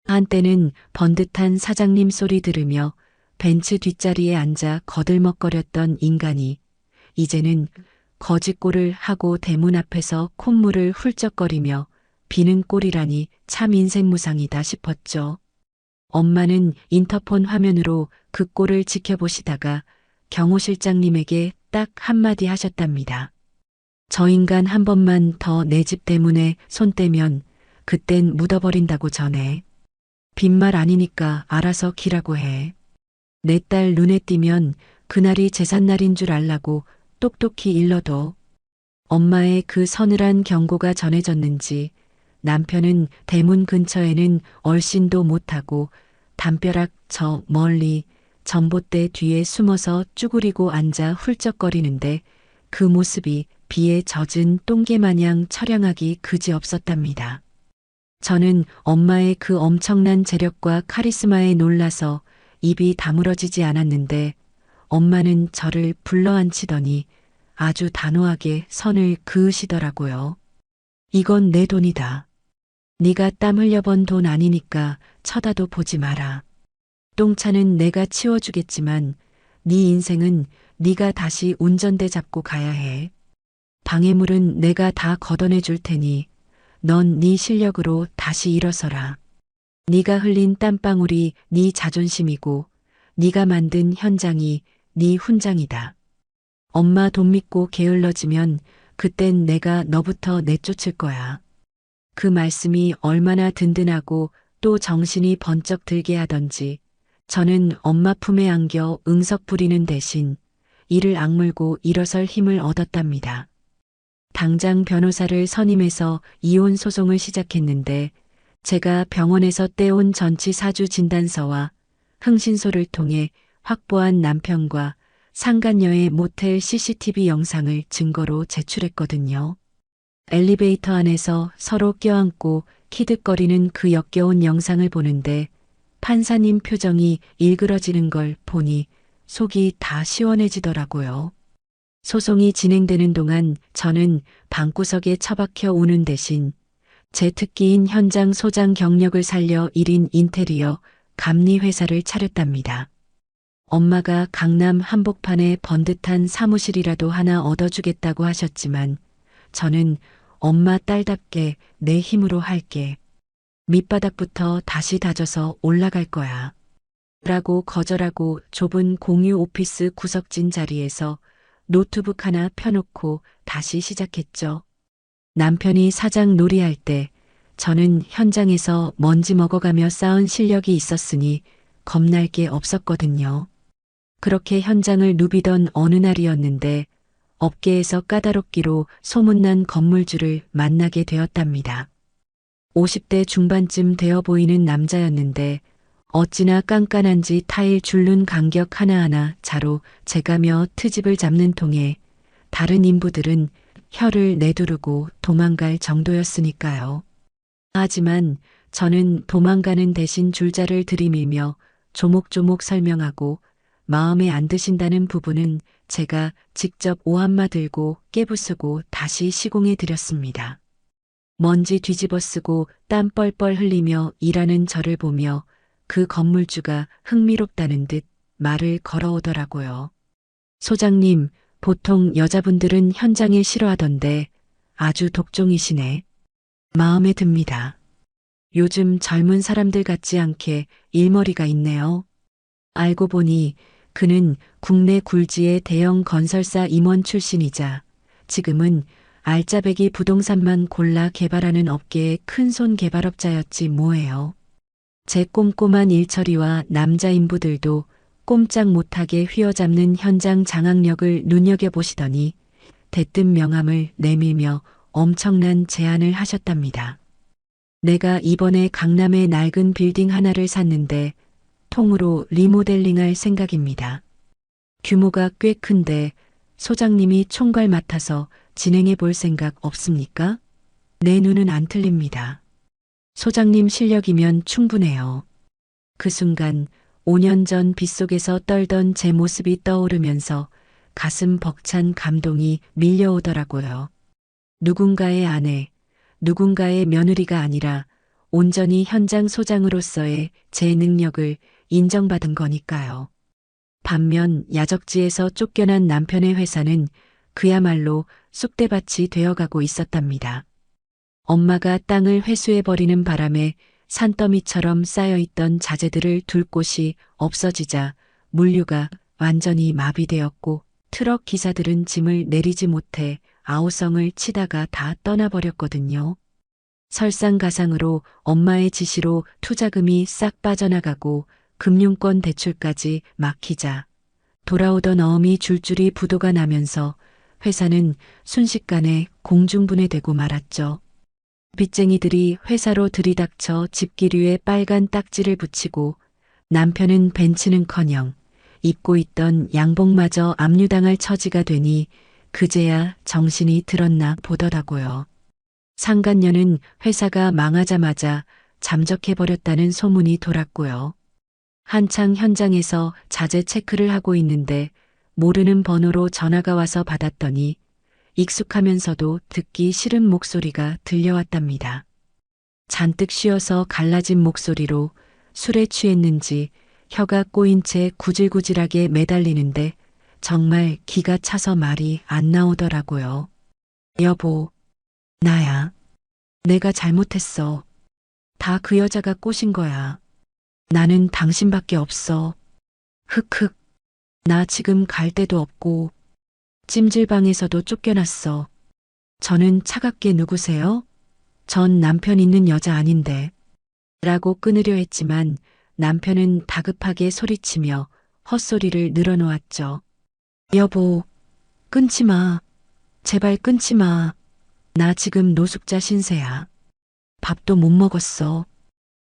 한때는 번듯한 사장님 소리 들으며 벤츠 뒷자리에 앉아 거들먹거렸던 인간이 이제는 거짓골을 하고 대문 앞에서 콧물을 훌쩍거리며 비는 꼴이라니 참 인생무상이다 싶었죠. 엄마는 인터폰 화면으로 그 꼴을 지켜보시다가 경호 실장님에게 딱 한마디 하셨답니다. 저 인간 한 번만 더 내 집 대문에 손 떼면 그땐 묻어버린다고 전해. 빈말 아니니까 알아서 기라고 해. 내 딸 눈에 띄면 그날이 제삿날인 줄 알라고 똑똑히 일러둬. 엄마의 그 서늘한 경고가 전해졌는지 남편은 대문 근처에는 얼씬도 못하고 담벼락 저 멀리 전봇대 뒤에 숨어서 쭈그리고 앉아 훌쩍거리는데 그 모습이 비에 젖은 똥개 마냥 처량하기 그지없었답니다. 저는 엄마의 그 엄청난 재력과 카리스마에 놀라서 입이 다물어지지 않았는데 엄마는 저를 불러앉히더니 아주 단호하게 선을 그으시더라고요. 이건 내 돈이다. 네가 땀 흘려번 돈 아니니까 쳐다도 보지 마라. 똥차는 내가 치워주겠지만 네 인생은 네가 다시 운전대 잡고 가야 해. 방해물은 내가 다 걷어내 줄 테니 넌 네 실력으로 다시 일어서라. 네가 흘린 땀방울이 네 자존심이고 네가 만든 현장이 네 훈장이다. 엄마 돈 믿고 게을러지면 그땐 내가 너부터 내쫓을 거야. 그 말씀이 얼마나 든든하고 또 정신이 번쩍 들게 하던지 저는 엄마 품에 안겨 응석 부리는 대신 이를 악물고 일어설 힘을 얻었답니다. 당장 변호사를 선임해서 이혼 소송을 시작했는데 제가 병원에서 떼온 전치 사주 진단서와 흥신소를 통해 확보한 남편과 상간녀의 모텔 CCTV 영상을 증거로 제출했거든요. 엘리베이터 안에서 서로 껴안고 키득거리는 그 역겨운 영상을 보는데 판사님 표정이 일그러지는 걸 보니 속이 다 시원해지더라고요. 소송이 진행되는 동안 저는 방구석에 처박혀 우는 대신 제 특기인 현장 소장 경력을 살려 1인 인테리어 감리 회사를 차렸답니다. 엄마가 강남 한복판에 번듯한 사무실이라도 하나 얻어주겠다고 하셨지만 저는 엄마 딸답게 내 힘으로 할게. 밑바닥부터 다시 다져서 올라갈 거야. 라고 거절하고 좁은 공유 오피스 구석진 자리에서 노트북 하나 펴놓고 다시 시작했죠. 남편이 사장 놀이할 때 저는 현장에서 먼지 먹어가며 쌓은 실력이 있었으니 겁날 게 없었거든요. 그렇게 현장을 누비던 어느 날이었는데 업계에서 까다롭기로 소문난 건물주를 만나게 되었답니다. 50대 중반쯤 되어 보이는 남자였는데 어찌나 깐깐한지 타일 줄눈 간격 하나하나 자로 재가며 트집을 잡는 통에 다른 인부들은 혀를 내두르고 도망갈 정도였으니까요. 하지만 저는 도망가는 대신 줄자를 들이밀며 조목조목 설명하고 마음에 안 드신다는 부분은 제가 직접 오한마 들고 깨부수고 다시 시공해 드렸습니다. 먼지 뒤집어 쓰고 땀 뻘뻘 흘리며 일하는 저를 보며 그 건물주가 흥미롭다는 듯 말을 걸어오더라고요. 소장님, 보통 여자분들은 현장일 싫어하던데 아주 독종이시네. 마음에 듭니다. 요즘 젊은 사람들 같지 않게 일머리가 있네요. 알고 보니 그는 국내 굴지의 대형 건설사 임원 출신이자 지금은 알짜배기 부동산만 골라 개발하는 업계의 큰손 개발업자였지 뭐예요. 제 꼼꼼한 일처리와 남자 인부들도 꼼짝 못하게 휘어잡는 현장 장악력을 눈여겨보시더니 대뜸 명함을 내밀며 엄청난 제안을 하셨답니다. 내가 이번에 강남에 낡은 빌딩 하나를 샀는데 통으로 리모델링할 생각입니다. 규모가 꽤 큰데 소장님이 총괄 맡아서 진행해 볼 생각 없습니까? 내 눈은 안 틀립니다. 소장님 실력이면 충분해요. 그 순간 5년 전 빗속에서 떨던 제 모습이 떠오르면서 가슴 벅찬 감동이 밀려오더라고요. 누군가의 아내, 누군가의 며느리가 아니라 온전히 현장 소장으로서의 제 능력을 인정받은 거니까요. 반면 야적지에서 쫓겨난 남편의 회사는 그야말로 쑥대밭이 되어가고 있었답니다. 엄마가 땅을 회수해버리는 바람에 산더미처럼 쌓여있던 자재들을 둘 곳이 없어지자 물류가 완전히 마비되었고 트럭 기사들은 짐을 내리지 못해 아우성을 치다가 다 떠나버렸거든요. 설상가상으로 엄마의 지시로 투자금이 싹 빠져나가고 금융권 대출까지 막히자 돌아오던 어음이 줄줄이 부도가 나면서 회사는 순식간에 공중분해되고 말았죠. 빚쟁이들이 회사로 들이닥쳐 집기류에 빨간 딱지를 붙이고 남편은 벤츠는커녕 입고 있던 양복마저 압류당할 처지가 되니 그제야 정신이 들었나 보더라고요. 상간녀는 회사가 망하자마자 잠적해버렸다는 소문이 돌았고요. 한창 현장에서 자재 체크를 하고 있는데 모르는 번호로 전화가 와서 받았더니 익숙하면서도 듣기 싫은 목소리가 들려왔답니다. 잔뜩 쉬어서 갈라진 목소리로 술에 취했는지 혀가 꼬인 채 구질구질하게 매달리는데 정말 기가 차서 말이 안 나오더라고요. 여보, 나야. 내가 잘못했어. 다 그 여자가 꼬신 거야. 나는 당신밖에 없어. 흑흑. 나 지금 갈 데도 없고 찜질방에서도 쫓겨났어. 저는 차갑게 누구세요? 전 남편 있는 여자 아닌데. 라고 끊으려 했지만 남편은 다급하게 소리치며 헛소리를 늘어놓았죠. 여보, 끊지 마. 제발 끊지 마. 나 지금 노숙자 신세야. 밥도 못 먹었어.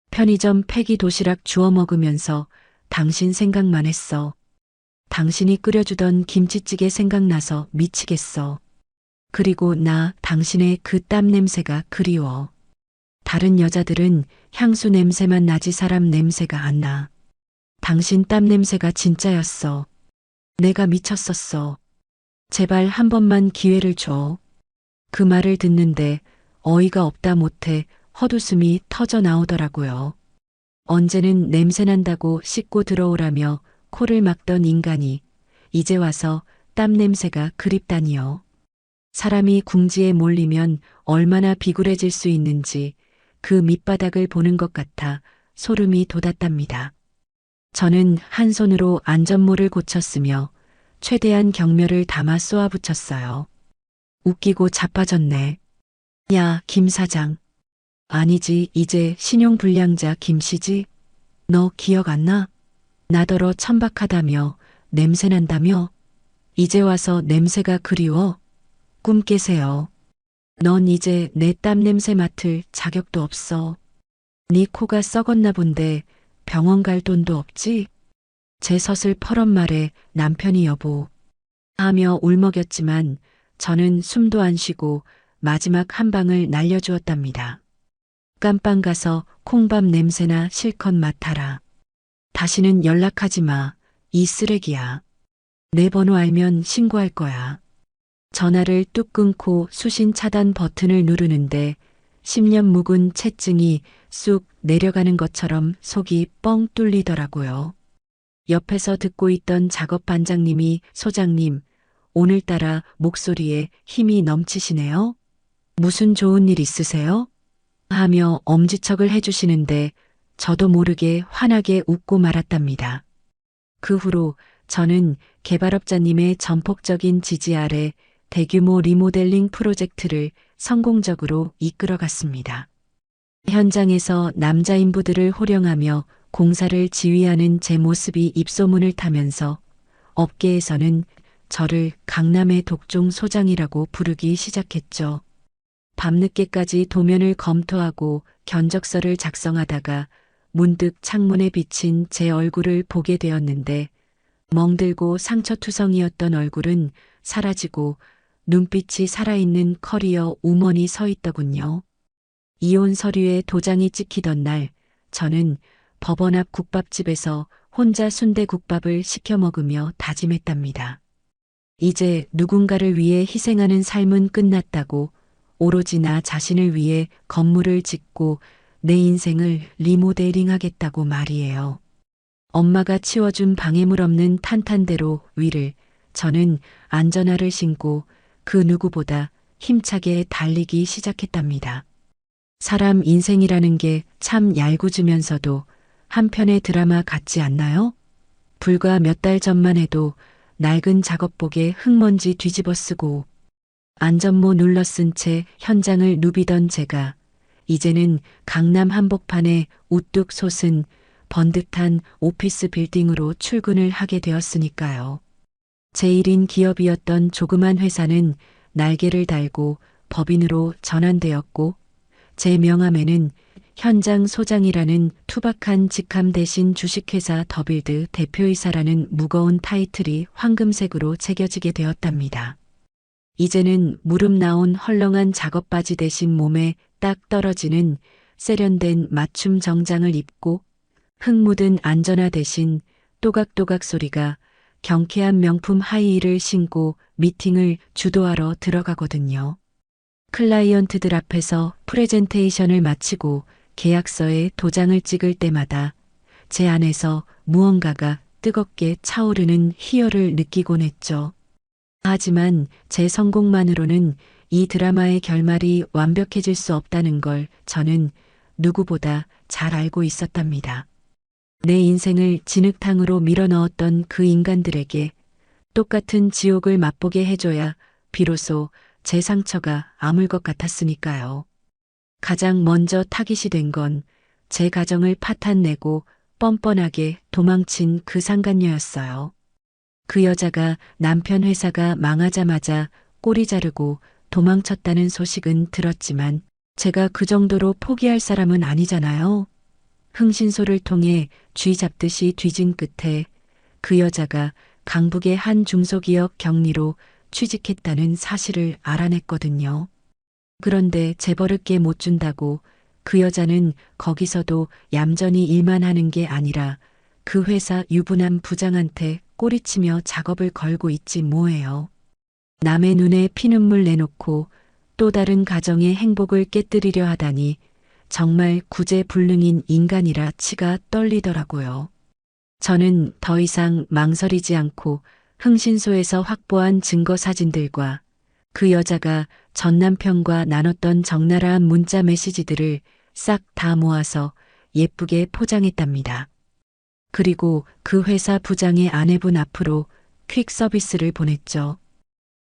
편의점 폐기 도시락 주워 먹으면서 당신 생각만 했어. 당신이 끓여주던 김치찌개 생각나서 미치겠어. 그리고 나 당신의 그 땀 냄새가 그리워. 다른 여자들은 향수 냄새만 나지 사람 냄새가 안 나. 당신 땀 냄새가 진짜였어. 내가 미쳤었어. 제발 한 번만 기회를 줘. 그 말을 듣는데 어이가 없다 못해 헛웃음이 터져 나오더라고요. 언제는 냄새난다고 씻고 들어오라며 코를 막던 인간이 이제 와서 땀 냄새가 그립다니요. 사람이 궁지에 몰리면 얼마나 비굴해질 수 있는지 그 밑바닥을 보는 것 같아 소름이 돋았답니다. 저는 한 손으로 안전모를 고쳤으며 최대한 경멸을 담아 쏘아붙였어요. 웃기고 자빠졌네. 야, 김 사장. 아니지, 이제 신용불량자 김씨지? 너 기억 안 나? 나더러 천박하다며 냄새난다며? 이제 와서 냄새가 그리워? 꿈 깨세요. 넌 이제 내 땀 냄새 맡을 자격도 없어. 네 코가 썩었나 본데 병원 갈 돈도 없지? 제 서슬퍼런 말에 남편이 여보 하며 울먹였지만 저는 숨도 안 쉬고 마지막 한 방을 날려주었답니다. 깜빵 가서 콩밥 냄새나 실컷 맡아라. 다시는 연락하지 마. 이 쓰레기야. 내 번호 알면 신고할 거야. 전화를 뚝 끊고 수신 차단 버튼을 누르는데 10년 묵은 채증이 쑥 내려가는 것처럼 속이 뻥 뚫리더라고요. 옆에서 듣고 있던 작업 반장님이 소장님, 오늘따라 목소리에 힘이 넘치시네요. 무슨 좋은 일 있으세요? 하며 엄지척을 해주시는데 저도 모르게 환하게 웃고 말았답니다. 그 후로 저는 개발업자님의 전폭적인 지지 아래 대규모 리모델링 프로젝트를 성공적으로 이끌어갔습니다. 현장에서 남자 인부들을 호령하며 공사를 지휘하는 제 모습이 입소문을 타면서 업계에서는 저를 강남의 독종 소장이라고 부르기 시작했죠. 밤늦게까지 도면을 검토하고 견적서를 작성하다가 문득 창문에 비친 제 얼굴을 보게 되었는데 멍들고 상처투성이었던 얼굴은 사라지고 눈빛이 살아있는 커리어 우먼이 서 있더군요. 이혼 서류에 도장이 찍히던 날 저는 법원 앞 국밥집에서 혼자 순대국밥을 시켜 먹으며 다짐했답니다. 이제 누군가를 위해 희생하는 삶은 끝났다고 오로지 나 자신을 위해 건물을 짓고 내 인생을 리모델링하겠다고 말이에요. 엄마가 치워준 방해물 없는 탄탄대로 위를 저는 안전화를 신고 그 누구보다 힘차게 달리기 시작했답니다. 사람 인생이라는 게 참 얄궂으면서도 한편의 드라마 같지 않나요? 불과 몇 달 전만 해도 낡은 작업복에 흙먼지 뒤집어 쓰고 안전모 눌러 쓴 채 현장을 누비던 제가 이제는 강남 한복판에 우뚝 솟은 번듯한 오피스 빌딩으로 출근을 하게 되었으니까요. 제1인 기업이었던 조그만 회사는 날개를 달고 법인으로 전환되었고 제 명함에는 현장 소장이라는 투박한 직함 대신 주식회사 더빌드 대표이사라는 무거운 타이틀이 황금색으로 새겨지게 되었답니다. 이제는 무릎 나온 헐렁한 작업 바지 대신 몸에 딱 떨어지는 세련된 맞춤 정장을 입고 흙 묻은 안전화 대신 또각또각 소리가 경쾌한 명품 하이힐을 신고 미팅을 주도하러 들어가거든요. 클라이언트들 앞에서 프레젠테이션을 마치고 계약서에 도장을 찍을 때마다 제 안에서 무언가가 뜨겁게 차오르는 희열을 느끼곤 했죠. 하지만 제 성공만으로는 이 드라마의 결말이 완벽해질 수 없다는 걸 저는 누구보다 잘 알고 있었답니다. 내 인생을 진흙탕으로 밀어넣었던 그 인간들에게 똑같은 지옥을 맛보게 해줘야 비로소 제 상처가 아물 것 같았으니까요. 가장 먼저 타깃이 된 건 제 가정을 파탄내고 뻔뻔하게 도망친 그 상간녀였어요. 그 여자가 남편 회사가 망하자마자 꼬리 자르고 도망쳤다는 소식은 들었지만 제가 그 정도로 포기할 사람은 아니잖아요. 흥신소를 통해 쥐 잡듯이 뒤진 끝에 그 여자가 강북의 한 중소기업 경리로 취직했다는 사실을 알아냈거든요. 그런데 재벌에게 못 준다고 그 여자는 거기서도 얌전히 일만 하는 게 아니라 그 회사 유부남 부장한테 꼬리치며 작업을 걸고 있지 뭐예요. 남의 눈에 피눈물 내놓고 또 다른 가정의 행복을 깨뜨리려 하다니 정말 구제불능인 인간이라 치가 떨리더라고요. 저는 더 이상 망설이지 않고 흥신소에서 확보한 증거 사진들과 그 여자가 전 남편과 나눴던 적나라한 문자 메시지들을 싹 다 모아서 예쁘게 포장했답니다. 그리고 그 회사 부장의 아내분 앞으로 퀵 서비스를 보냈죠.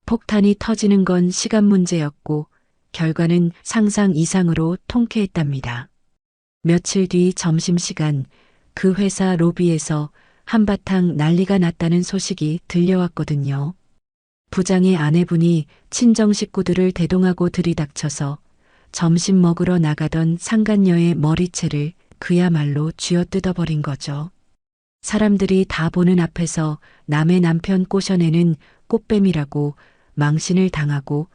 폭탄이 터지는 건 시간 문제였고 결과는 상상 이상으로 통쾌했답니다. 며칠 뒤 점심시간 그 회사 로비에서 한바탕 난리가 났다는 소식이 들려왔거든요. 부장의 아내분이 친정 식구들을 대동하고 들이닥쳐서 점심 먹으러 나가던 상간녀의 머리채를 그야말로 쥐어뜯어버린 거죠. 사람들이 다 보는 앞에서 남의 남편 꼬셔내는 꽃뱀이라고 망신을 당하고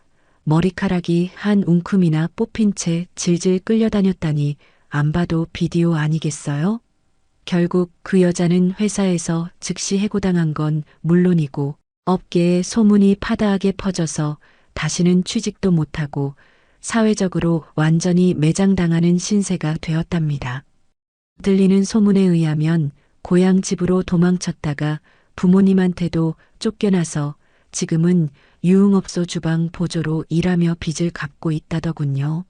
머리카락이 한 움큼이나 뽑힌 채 질질 끌려다녔다니 안 봐도 비디오 아니겠어요? 결국 그 여자는 회사에서 즉시 해고당한 건 물론이고 업계에 소문이 파다하게 퍼져서 다시는 취직도 못하고 사회적으로 완전히 매장당하는 신세가 되었답니다. 들리는 소문에 의하면 고향 집으로 도망쳤다가 부모님한테도 쫓겨나서 지금은 유흥업소 주방 보조로 일하며 빚을 갚고 있다더군요.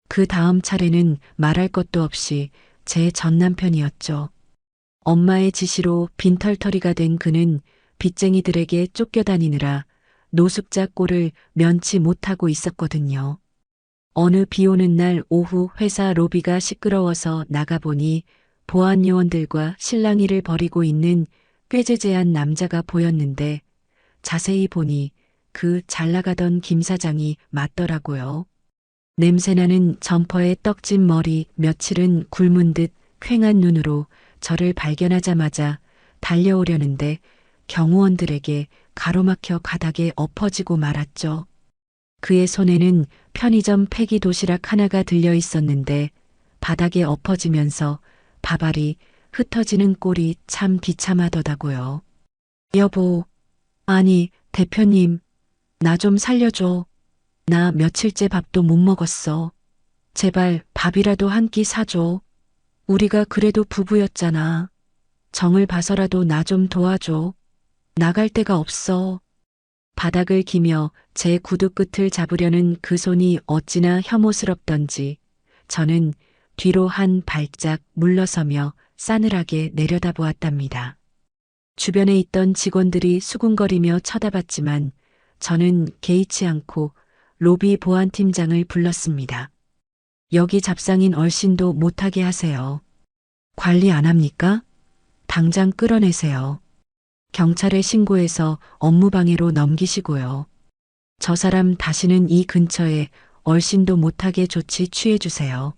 그 다음 차례는 말할 것도 없이 제 전남편이었죠. 엄마의 지시로 빈털터리가 된 그는 빚쟁이들에게 쫓겨다니느라 노숙자 꼴을 면치 못하고 있었거든요. 어느 비 오는 날 오후 회사 로비가 시끄러워서 나가보니 보안 요원들과 실랑이를 벌이고 있는 꾀죄죄한 남자가 보였는데 자세히 보니 그 잘나가던 김 사장이 맞더라고요. 냄새나는 점퍼에 떡진 머리, 며칠은 굶은 듯 퀭한 눈으로 저를 발견하자마자 달려오려는데 경호원들에게 가로막혀 바닥에 엎어지고 말았죠. 그의 손에는 편의점 폐기 도시락 하나가 들려 있었는데 바닥에 엎어지면서 밥알이 흩어지는 꼴이 참 비참하더라고요. 여보, 아니, 대표님, 나 좀 살려줘. 나 며칠째 밥도 못 먹었어. 제발 밥이라도 한 끼 사줘. 우리가 그래도 부부였잖아. 정을 봐서라도 나 좀 도와줘. 나갈 데가 없어. 바닥을 기며 제 구두 끝을 잡으려는 그 손이 어찌나 혐오스럽던지 저는 뒤로 한 발짝 물러서며 싸늘하게 내려다보았답니다. 주변에 있던 직원들이 수군거리며 쳐다봤지만 저는 개의치 않고 로비 보안팀장을 불렀습니다. 여기 잡상인 얼씬도 못하게 하세요. 관리 안 합니까? 당장 끌어내세요. 경찰에 신고해서 업무방해로 넘기시고요. 저 사람 다시는 이 근처에 얼씬도 못하게 조치 취해주세요.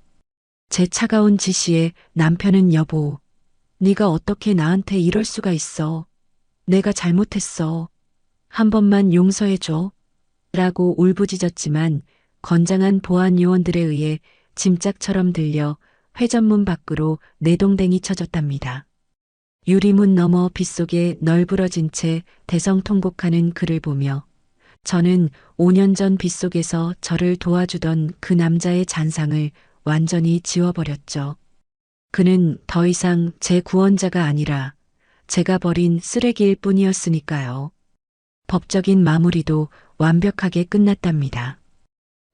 제 차가운 지시에 남편은 여보, 네가 어떻게 나한테 이럴 수가 있어. 내가 잘못했어. 한 번만 용서해줘. 라고 울부짖었지만 건장한 보안 요원들에 의해 짐짝처럼 들려 회전문 밖으로 내동댕이 쳐졌답니다. 유리문 너머 빗속에 널브러진 채 대성통곡하는 그를 보며 저는 5년 전 빗속에서 저를 도와주던 그 남자의 잔상을 완전히 지워버렸죠. 그는 더 이상 제 구원자가 아니라 제가 버린 쓰레기일 뿐이었으니까요. 법적인 마무리도 완벽하게 끝났답니다.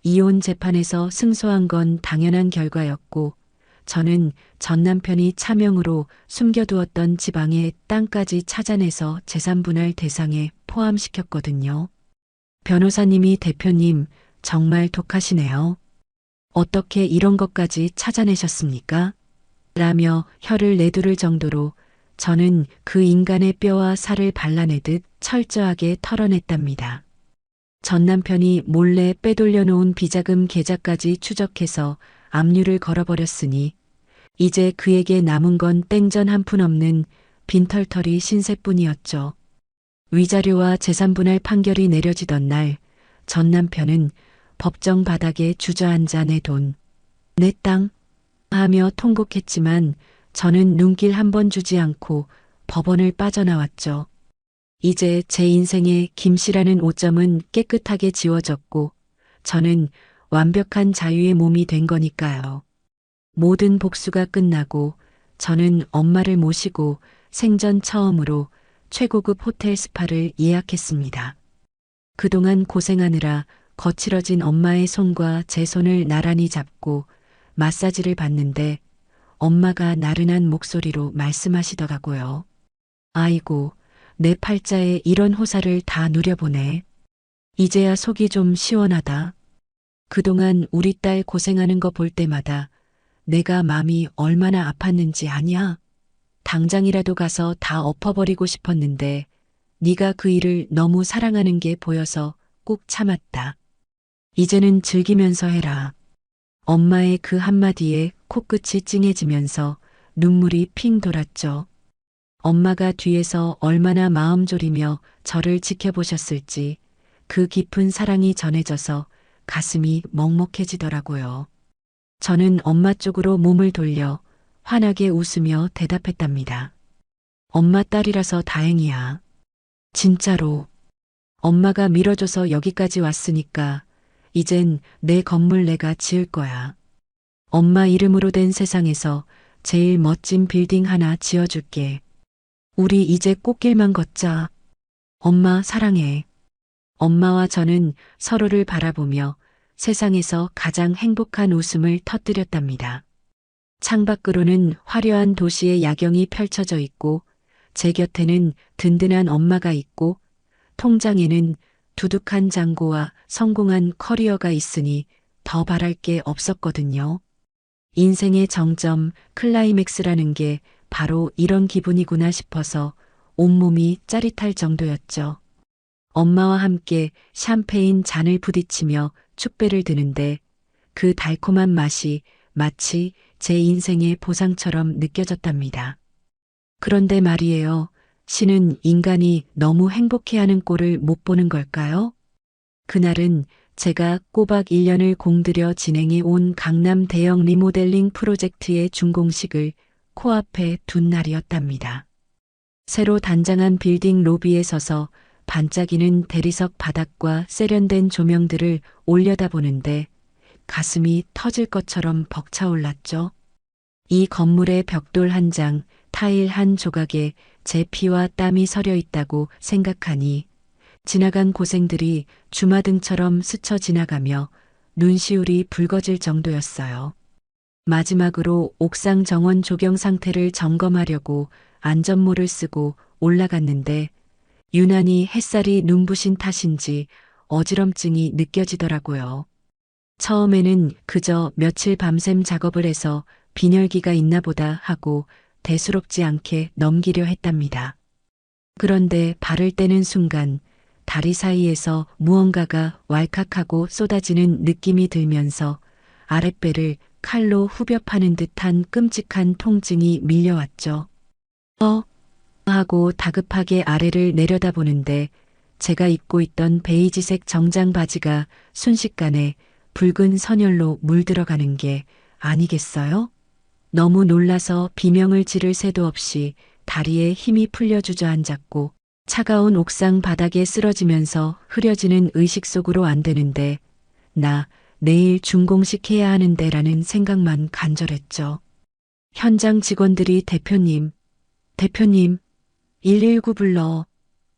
이혼 재판에서 승소한 건 당연한 결과였고 저는 전 남편이 차명으로 숨겨두었던 지방의 땅까지 찾아내서 재산분할 대상에 포함시켰거든요. 변호사님이 대표님 정말 독하시네요. 어떻게 이런 것까지 찾아내셨습니까? 라며 혀를 내두를 정도로 저는 그 인간의 뼈와 살을 발라내듯 철저하게 털어냈답니다. 전 남편이 몰래 빼돌려 놓은 비자금 계좌까지 추적해서 압류를 걸어버렸으니 이제 그에게 남은 건 땡전 한 푼 없는 빈털터리 신세뿐이었죠. 위자료와 재산분할 판결이 내려지던 날 전 남편은 법정 바닥에 주저앉아 내 돈, 내 땅 하며 통곡했지만 저는 눈길 한 번 주지 않고 법원을 빠져나왔죠. 이제 제 인생의 김씨라는 오점은 깨끗하게 지워졌고 저는 완벽한 자유의 몸이 된 거니까요. 모든 복수가 끝나고 저는 엄마를 모시고 생전 처음으로 최고급 호텔 스파를 예약했습니다. 그동안 고생하느라 거칠어진 엄마의 손과 제 손을 나란히 잡고 마사지를 받는데 엄마가 나른한 목소리로 말씀하시더라고요. 아이고, 내 팔자에 이런 호사를 다 누려보네. 이제야 속이 좀 시원하다. 그동안 우리 딸 고생하는 거 볼 때마다 내가 마음이 얼마나 아팠는지 아냐? 당장이라도 가서 다 엎어버리고 싶었는데 네가 그 일을 너무 사랑하는 게 보여서 꾹 참았다. 이제는 즐기면서 해라. 엄마의 그 한마디에 코끝이 찡해지면서 눈물이 핑 돌았죠. 엄마가 뒤에서 얼마나 마음 졸이며 저를 지켜보셨을지 그 깊은 사랑이 전해져서 가슴이 먹먹해지더라고요. 저는 엄마 쪽으로 몸을 돌려 환하게 웃으며 대답했답니다. 엄마 딸이라서 다행이야. 진짜로. 엄마가 밀어줘서 여기까지 왔으니까 이젠 내 건물 내가 지을 거야. 엄마 이름으로 된 세상에서 제일 멋진 빌딩 하나 지어줄게. 우리 이제 꽃길만 걷자. 엄마 사랑해. 엄마와 저는 서로를 바라보며 세상에서 가장 행복한 웃음을 터뜨렸답니다. 창밖으로는 화려한 도시의 야경이 펼쳐져 있고 제 곁에는 든든한 엄마가 있고 통장에는 두둑한 잔고와 성공한 커리어가 있으니 더 바랄 게 없었거든요. 인생의 정점, 클라이맥스라는 게 바로 이런 기분이구나 싶어서 온몸이 짜릿할 정도였죠. 엄마와 함께 샴페인 잔을 부딪히며 축배를 드는데 그 달콤한 맛이 마치 제 인생의 보상처럼 느껴졌답니다. 그런데 말이에요. 신은 인간이 너무 행복해하는 꼴을 못 보는 걸까요? 그날은 제가 꼬박 1년을 공들여 진행해 온 강남 대형 리모델링 프로젝트의 준공식을 코앞에 둔 날이었답니다. 새로 단장한 빌딩 로비에 서서 반짝이는 대리석 바닥과 세련된 조명들을 올려다보는데 가슴이 터질 것처럼 벅차올랐죠. 이 건물의 벽돌 한 장, 타일 한 조각에 제 피와 땀이 서려 있다고 생각하니 지나간 고생들이 주마등처럼 스쳐 지나가며 눈시울이 붉어질 정도였어요. 마지막으로 옥상 정원 조경 상태를 점검하려고 안전모를 쓰고 올라갔는데 유난히 햇살이 눈부신 탓인지 어지럼증이 느껴지더라고요. 처음에는 그저 며칠 밤샘 작업을 해서 빈혈기가 있나 보다 하고 대수롭지 않게 넘기려 했답니다. 그런데 발을 떼는 순간 다리 사이에서 무언가가 왈칵하고 쏟아지는 느낌이 들면서 아랫배를 칼로 후벼 파는 듯한 끔찍한 통증이 밀려왔죠. 하고 다급하게 아래를 내려다보는데 제가 입고 있던 베이지색 정장 바지가 순식간에 붉은 선혈로 물들어가는 게 아니겠어요? 너무 놀라서 비명을 지를 새도 없이 다리에 힘이 풀려 주저앉았고 차가운 옥상 바닥에 쓰러지면서 흐려지는 의식 속으로 안 되는데 나 내일 준공식 해야 하는데 라는 생각만 간절했죠. 현장 직원들이 대표님 119 불러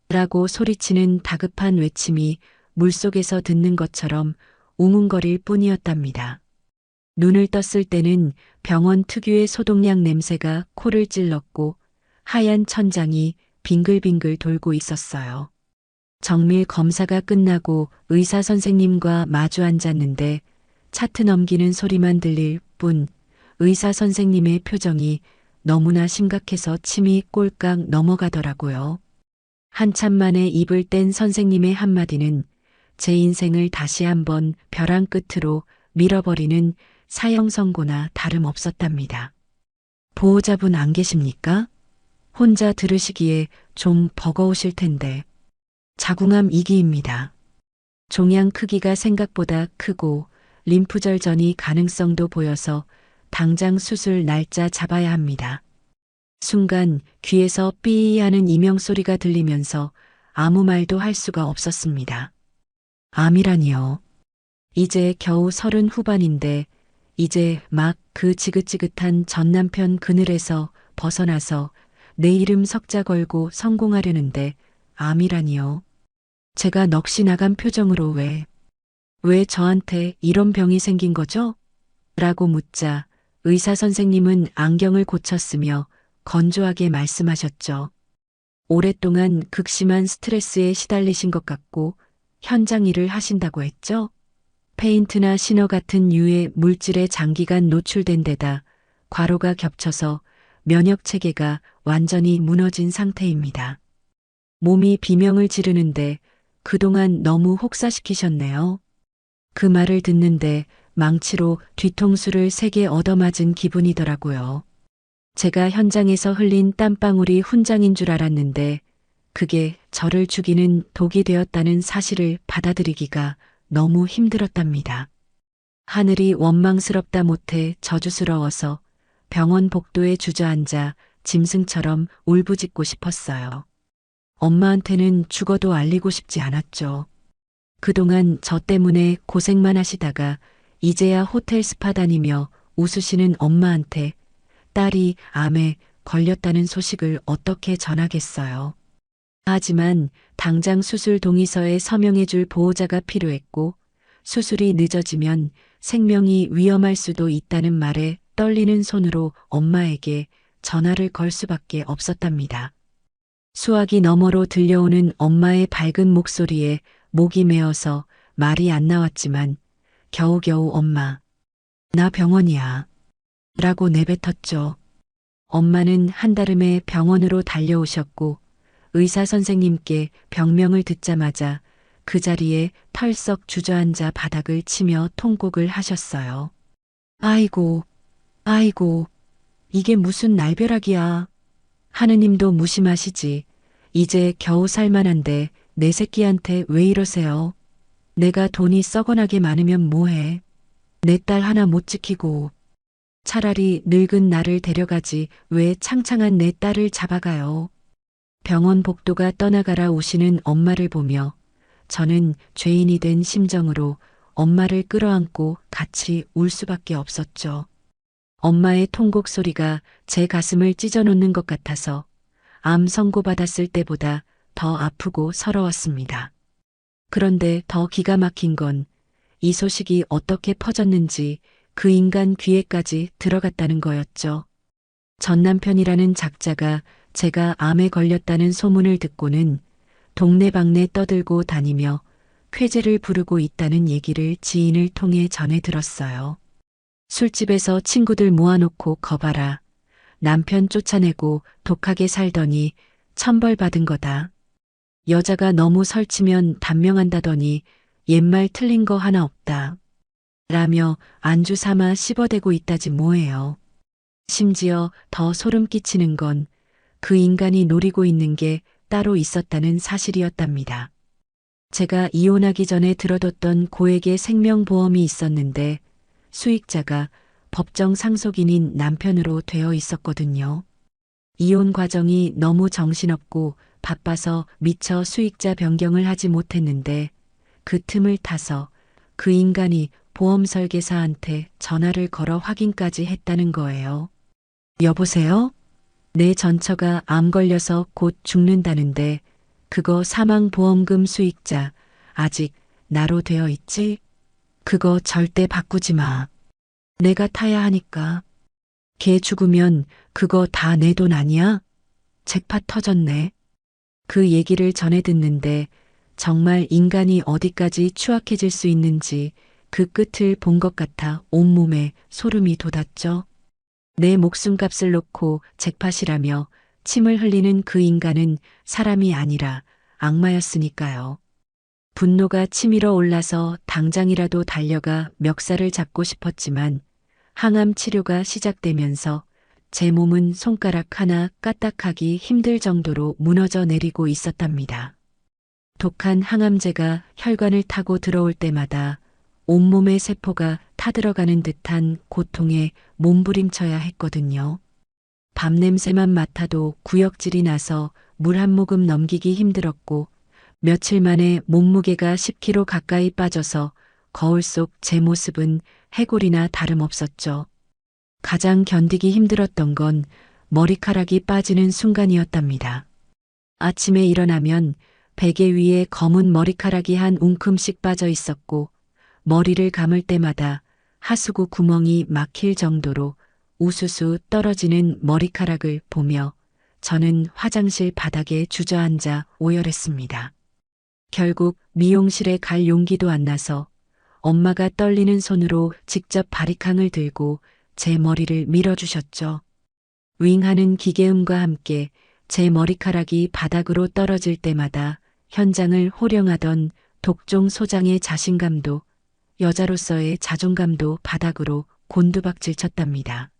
라고 소리치는 다급한 외침이 물속에서 듣는 것처럼 웅웅거릴 뿐이었답니다. 눈을 떴을 때는 병원 특유의 소독약 냄새가 코를 찔렀고 하얀 천장이 빙글빙글 돌고 있었어요. 정밀 검사가 끝나고 의사 선생님과 마주 앉았는데 차트 넘기는 소리만 들릴 뿐 의사 선생님의 표정이 너무나 심각해서 침이 꼴깍 넘어가더라고요. 한참 만에 입을 뗀 선생님의 한마디는 제 인생을 다시 한번 벼랑 끝으로 밀어버리는 사형 선고나 다름없었답니다. 보호자분 안 계십니까? 혼자 들으시기에 좀 버거우실 텐데. 자궁암 2기입니다. 종양 크기가 생각보다 크고 림프절전이 가능성도 보여서 당장 수술 날짜 잡아야 합니다. 순간 귀에서 삐 하는 이명소리가 들리면서 아무 말도 할 수가 없었습니다. 암이라니요. 이제 겨우 30 후반인데 이제 막 그 지긋지긋한 전남편 그늘에서 벗어나서 내 이름 석자 걸고 성공하려는데 암이라니요. 제가 넋이 나간 표정으로 왜 저한테 이런 병이 생긴 거죠? 라고 묻자 의사 선생님은 안경을 고쳤으며 건조하게 말씀하셨죠. 오랫동안 극심한 스트레스에 시달리신 것 같고 현장 일을 하신다고 했죠? 페인트나 신어 같은 유해 물질에 장기간 노출된 데다 과로가 겹쳐서 면역 체계가 완전히 무너진 상태입니다. 몸이 비명을 지르는데 그동안 너무 혹사시키셨네요. 그 말을 듣는데 망치로 뒤통수를 세게 얻어맞은 기분이더라고요. 제가 현장에서 흘린 땀방울이 훈장인 줄 알았는데 그게 저를 죽이는 독이 되었다는 사실을 받아들이기가 너무 힘들었답니다. 하늘이 원망스럽다 못해 저주스러워서 병원 복도에 주저앉아 짐승처럼 울부짖고 싶었어요. 엄마한테는 죽어도 알리고 싶지 않았죠. 그동안 저 때문에 고생만 하시다가 이제야 호텔 스파 다니며 웃으시는 엄마한테 딸이 암에 걸렸다는 소식을 어떻게 전하겠어요. 하지만 당장 수술 동의서에 서명해줄 보호자가 필요했고 수술이 늦어지면 생명이 위험할 수도 있다는 말에 떨리는 손으로 엄마에게 전화를 걸 수밖에 없었답니다. 수화기 너머로 들려오는 엄마의 밝은 목소리에 목이 메어서 말이 안 나왔지만 겨우겨우 엄마, 나 병원이야. 라고 내뱉었죠. 엄마는 한달음에 병원으로 달려오셨고 의사 선생님께 병명을 듣자마자 그 자리에 털썩 주저앉아 바닥을 치며 통곡을 하셨어요. 아이고, 아이고, 이게 무슨 날벼락이야. 하느님도 무심하시지. 이제 겨우 살만한데 내 새끼한테 왜 이러세요? 내가 돈이 썩어나게 많으면 뭐해. 내 딸 하나 못 지키고. 차라리 늙은 나를 데려가지 왜 창창한 내 딸을 잡아가요. 병원 복도가 떠나가라 우시는 엄마를 보며 저는 죄인이 된 심정으로 엄마를 끌어안고 같이 울 수밖에 없었죠. 엄마의 통곡 소리가 제 가슴을 찢어놓는 것 같아서 암 선고받았을 때보다 더 아프고 서러웠습니다. 그런데 더 기가 막힌 건 이 소식이 어떻게 퍼졌는지 그 인간 귀에까지 들어갔다는 거였죠. 전 남편이라는 작자가 제가 암에 걸렸다는 소문을 듣고는 동네방네 떠들고 다니며 쾌재를 부르고 있다는 얘기를 지인을 통해 전해 들었어요. 술집에서 친구들 모아놓고 거봐라. 남편 쫓아내고 독하게 살더니 천벌 받은 거다. 여자가 너무 설치면 단명한다더니 옛말 틀린 거 하나 없다. 라며 안주 삼아 씹어대고 있다지 뭐예요. 심지어 더 소름 끼치는 건 그 인간이 노리고 있는 게 따로 있었다는 사실이었답니다. 제가 이혼하기 전에 들어뒀던 고액의 생명보험이 있었는데 수익자가 법정 상속인인 남편으로 되어 있었거든요. 이혼 과정이 너무 정신없고 바빠서 미처 수익자 변경을 하지 못했는데 그 틈을 타서 그 인간이 보험 설계사한테 전화를 걸어 확인까지 했다는 거예요. 여보세요? 내 전처가 암 걸려서 곧 죽는다는데 그거 사망보험금 수익자 아직 나로 되어 있지? 그거 절대 바꾸지 마. 내가 타야 하니까. 걔 죽으면 그거 다 내 돈 아니야? 잭팟 터졌네. 그 얘기를 전해 듣는데 정말 인간이 어디까지 추악해질 수 있는지 그 끝을 본 것 같아 온몸에 소름이 돋았죠. 내 목숨값을 놓고 잭팟이라며 침을 흘리는 그 인간은 사람이 아니라 악마였으니까요. 분노가 치밀어 올라서 당장이라도 달려가 멱살을 잡고 싶었지만 항암 치료가 시작되면서 제 몸은 손가락 하나 까딱하기 힘들 정도로 무너져 내리고 있었답니다. 독한 항암제가 혈관을 타고 들어올 때마다 온몸의 세포가 타들어가는 듯한 고통에 몸부림쳐야 했거든요. 밤 냄새만 맡아도 구역질이 나서 물 한 모금 넘기기 힘들었고 며칠 만에 몸무게가 10kg 가까이 빠져서 거울 속 제 모습은 해골이나 다름없었죠. 가장 견디기 힘들었던 건 머리카락이 빠지는 순간이었답니다. 아침에 일어나면 베개 위에 검은 머리카락이 한 웅큼씩 빠져 있었고 머리를 감을 때마다 하수구 구멍이 막힐 정도로 우수수 떨어지는 머리카락을 보며 저는 화장실 바닥에 주저앉아 오열했습니다. 결국 미용실에 갈 용기도 안 나서 엄마가 떨리는 손으로 직접 바리캉을 들고 제 머리를 밀어주셨죠. 윙하는 기계음과 함께 제 머리카락이 바닥으로 떨어질 때마다 현장을 호령하던 독종 소장의 자신감도 여자로서의 자존감도 바닥으로 곤두박질 쳤답니다.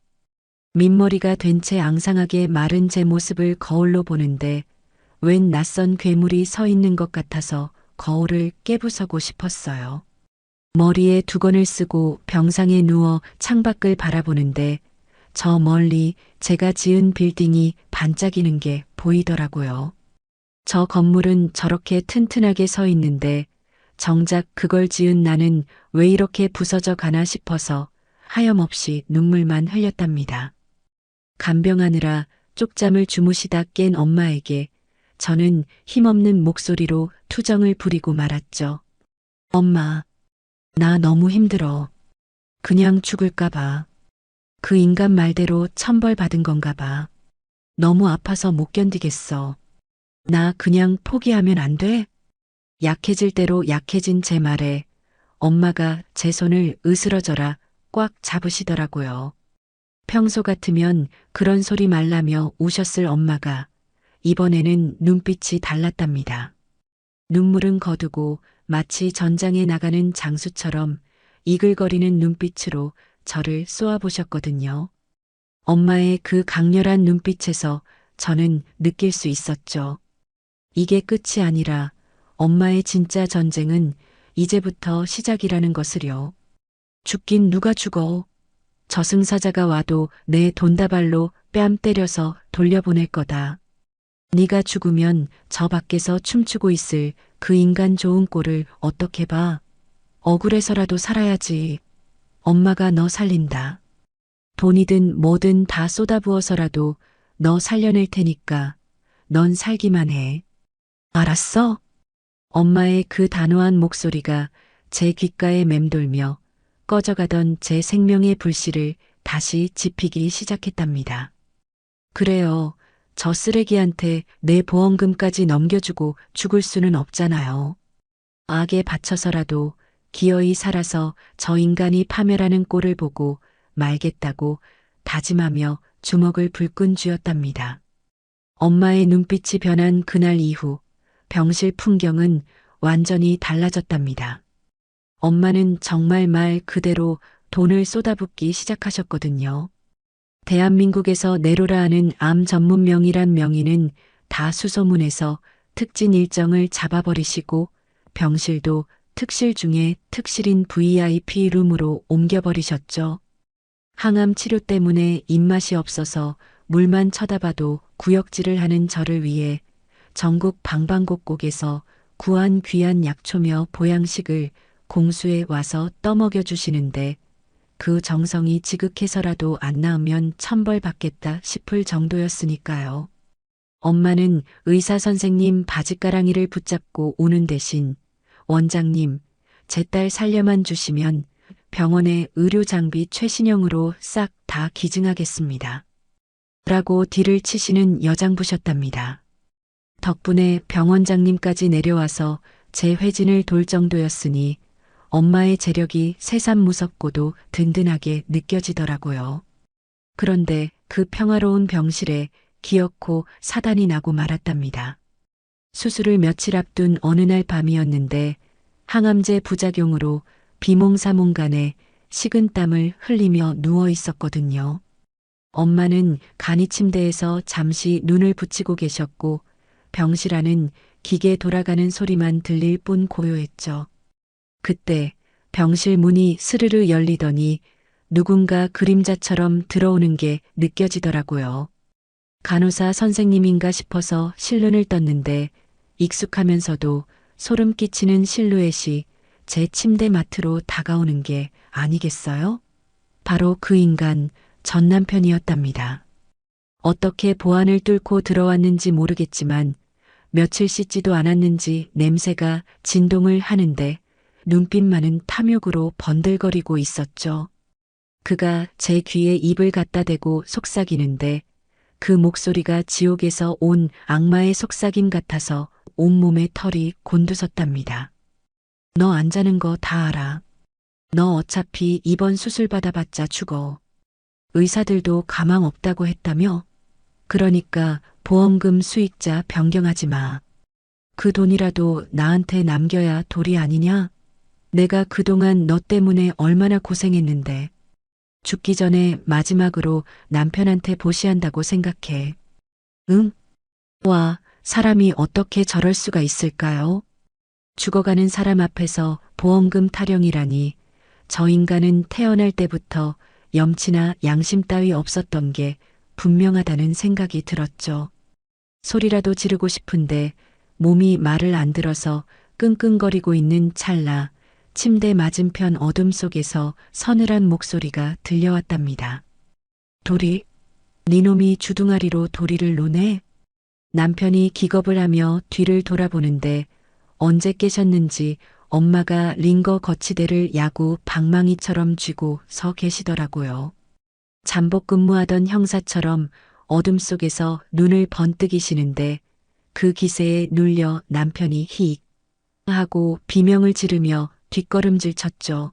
민머리가 된 채 앙상하게 마른 제 모습을 거울로 보는데 웬 낯선 괴물이 서 있는 것 같아서 거울을 깨부서고 싶었어요. 머리에 두건을 쓰고 병상에 누워 창밖을 바라보는데 저 멀리 제가 지은 빌딩이 반짝이는 게 보이더라고요. 저 건물은 저렇게 튼튼하게 서 있는데 정작 그걸 지은 나는 왜 이렇게 부서져 가나 싶어서 하염없이 눈물만 흘렸답니다. 간병하느라 쪽잠을 주무시다 깬 엄마에게 저는 힘없는 목소리로 투정을 부리고 말았죠. 엄마, 나 너무 힘들어. 그냥 죽을까 봐. 그 인간 말대로 천벌 받은 건가 봐. 너무 아파서 못 견디겠어. 나 그냥 포기하면 안 돼? 약해질 대로 약해진 제 말에 엄마가 제 손을 으스러져라 꽉 잡으시더라고요. 평소 같으면 그런 소리 말라며 우셨을 엄마가 이번에는 눈빛이 달랐답니다. 눈물은 거두고 마치 전장에 나가는 장수처럼 이글거리는 눈빛으로 저를 쏘아보셨거든요. 엄마의 그 강렬한 눈빛에서 저는 느낄 수 있었죠. 이게 끝이 아니라 엄마의 진짜 전쟁은 이제부터 시작이라는 것을요. 죽긴 누가 죽어. 저승사자가 와도 내 돈다발로 뺨 때려서 돌려보낼 거다. 네가 죽으면 저 밖에서 춤추고 있을 그 인간 좋은 꼴을 어떻게 봐. 억울해서라도 살아야지. 엄마가 너 살린다. 돈이든 뭐든 다 쏟아부어서라도 너 살려낼 테니까 넌 살기만 해. 알았어? 엄마의 그 단호한 목소리가 제 귓가에 맴돌며 꺼져가던 제 생명의 불씨를 다시 지피기 시작했답니다. 그래요. 저 쓰레기한테 내 보험금까지 넘겨주고 죽을 수는 없잖아요. 악에 바쳐서라도 기어이 살아서 저 인간이 파멸하는 꼴을 보고 말겠다고 다짐하며 주먹을 불끈 쥐었답니다. 엄마의 눈빛이 변한 그날 이후 병실 풍경은 완전히 달라졌답니다. 엄마는 정말 말 그대로 돈을 쏟아붓기 시작하셨거든요. 대한민국에서 내로라 하는 암 전문명이란 명의는 다 수소문해서 특진 일정을 잡아버리시고 병실도 특실 중에 특실인 VIP 룸으로 옮겨버리셨죠. 항암 치료 때문에 입맛이 없어서 물만 쳐다봐도 구역질을 하는 저를 위해 전국 방방곡곡에서 구한 귀한 약초며 보양식을 공수해 와서 떠먹여 주시는데 그 정성이 지극해서라도 안 나으면 천벌받겠다 싶을 정도였으니까요. 엄마는 의사 선생님 바짓가랑이를 붙잡고 우는 대신 원장님, 제 딸 살려만 주시면 병원의 의료 장비 최신형으로 싹 다 기증하겠습니다. 라고 뒤를 치시는 여장부셨답니다. 덕분에 병원장님까지 내려와서 제 회진을 돌 정도였으니 엄마의 재력이 새삼 무섭고도 든든하게 느껴지더라고요. 그런데 그 평화로운 병실에 기어코 사단이 나고 말았답니다. 수술을 며칠 앞둔 어느 날 밤이었는데 항암제 부작용으로 비몽사몽간에 식은땀을 흘리며 누워 있었거든요. 엄마는 간이 침대에서 잠시 눈을 붙이고 계셨고 병실 안은 기계 돌아가는 소리만 들릴 뿐 고요했죠. 그때 병실 문이 스르르 열리더니 누군가 그림자처럼 들어오는 게 느껴지더라고요. 간호사 선생님인가 싶어서 실눈을 떴는데 익숙하면서도 소름 끼치는 실루엣이 제 침대 맡으로 다가오는 게 아니겠어요? 바로 그 인간 전 남편이었답니다. 어떻게 보안을 뚫고 들어왔는지 모르겠지만 며칠 씻지도 않았는지 냄새가 진동을 하는데 눈빛만은 탐욕으로 번들거리고 있었죠. 그가 제 귀에 입을 갖다 대고 속삭이는데 그 목소리가 지옥에서 온 악마의 속삭임 같아서 온몸에 털이 곤두섰답니다. 너 안 자는 거 다 알아. 너 어차피 이번 수술 받아봤자 죽어. 의사들도 가망 없다고 했다며? 그러니까 보험금 수익자 변경하지 마. 그 돈이라도 나한테 남겨야 도리 아니냐? 내가 그동안 너 때문에 얼마나 고생했는데. 죽기 전에 마지막으로 남편한테 보시한다고 생각해. 응? 와, 사람이 어떻게 저럴 수가 있을까요? 죽어가는 사람 앞에서 보험금 타령이라니. 저 인간은 태어날 때부터 염치나 양심 따위 없었던 게 분명하다는 생각이 들었죠. 소리라도 지르고 싶은데 몸이 말을 안 들어서 끙끙거리고 있는 찰나 침대 맞은편 어둠 속에서 서늘한 목소리가 들려왔답니다. 도리, 니놈이 주둥아리로 도리를 노네? 남편이 기겁을 하며 뒤를 돌아보는데 언제 깨셨는지 엄마가 링거 거치대를 야구 방망이처럼 쥐고 서 계시더라고요. 잠복 근무하던 형사처럼 어둠 속에서 눈을 번뜩이시는데 그 기세에 눌려 남편이 히익 하고 비명을 지르며 뒷걸음질 쳤죠.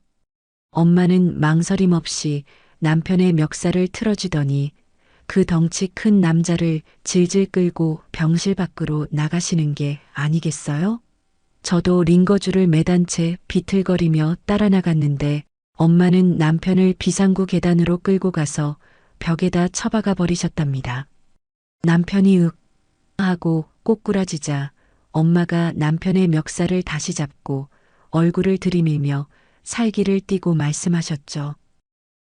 엄마는 망설임 없이 남편의 멱살을 틀어주더니 그 덩치 큰 남자를 질질 끌고 병실 밖으로 나가시는 게 아니겠어요? 저도 링거줄을 매단 채 비틀거리며 따라 나갔는데 엄마는 남편을 비상구 계단으로 끌고 가서 벽에다 처박아 버리셨답니다. 남편이 윽 하고 꼬꾸라지자 엄마가 남편의 멱살을 다시 잡고 얼굴을 들이밀며 살기를 띠고 말씀하셨죠.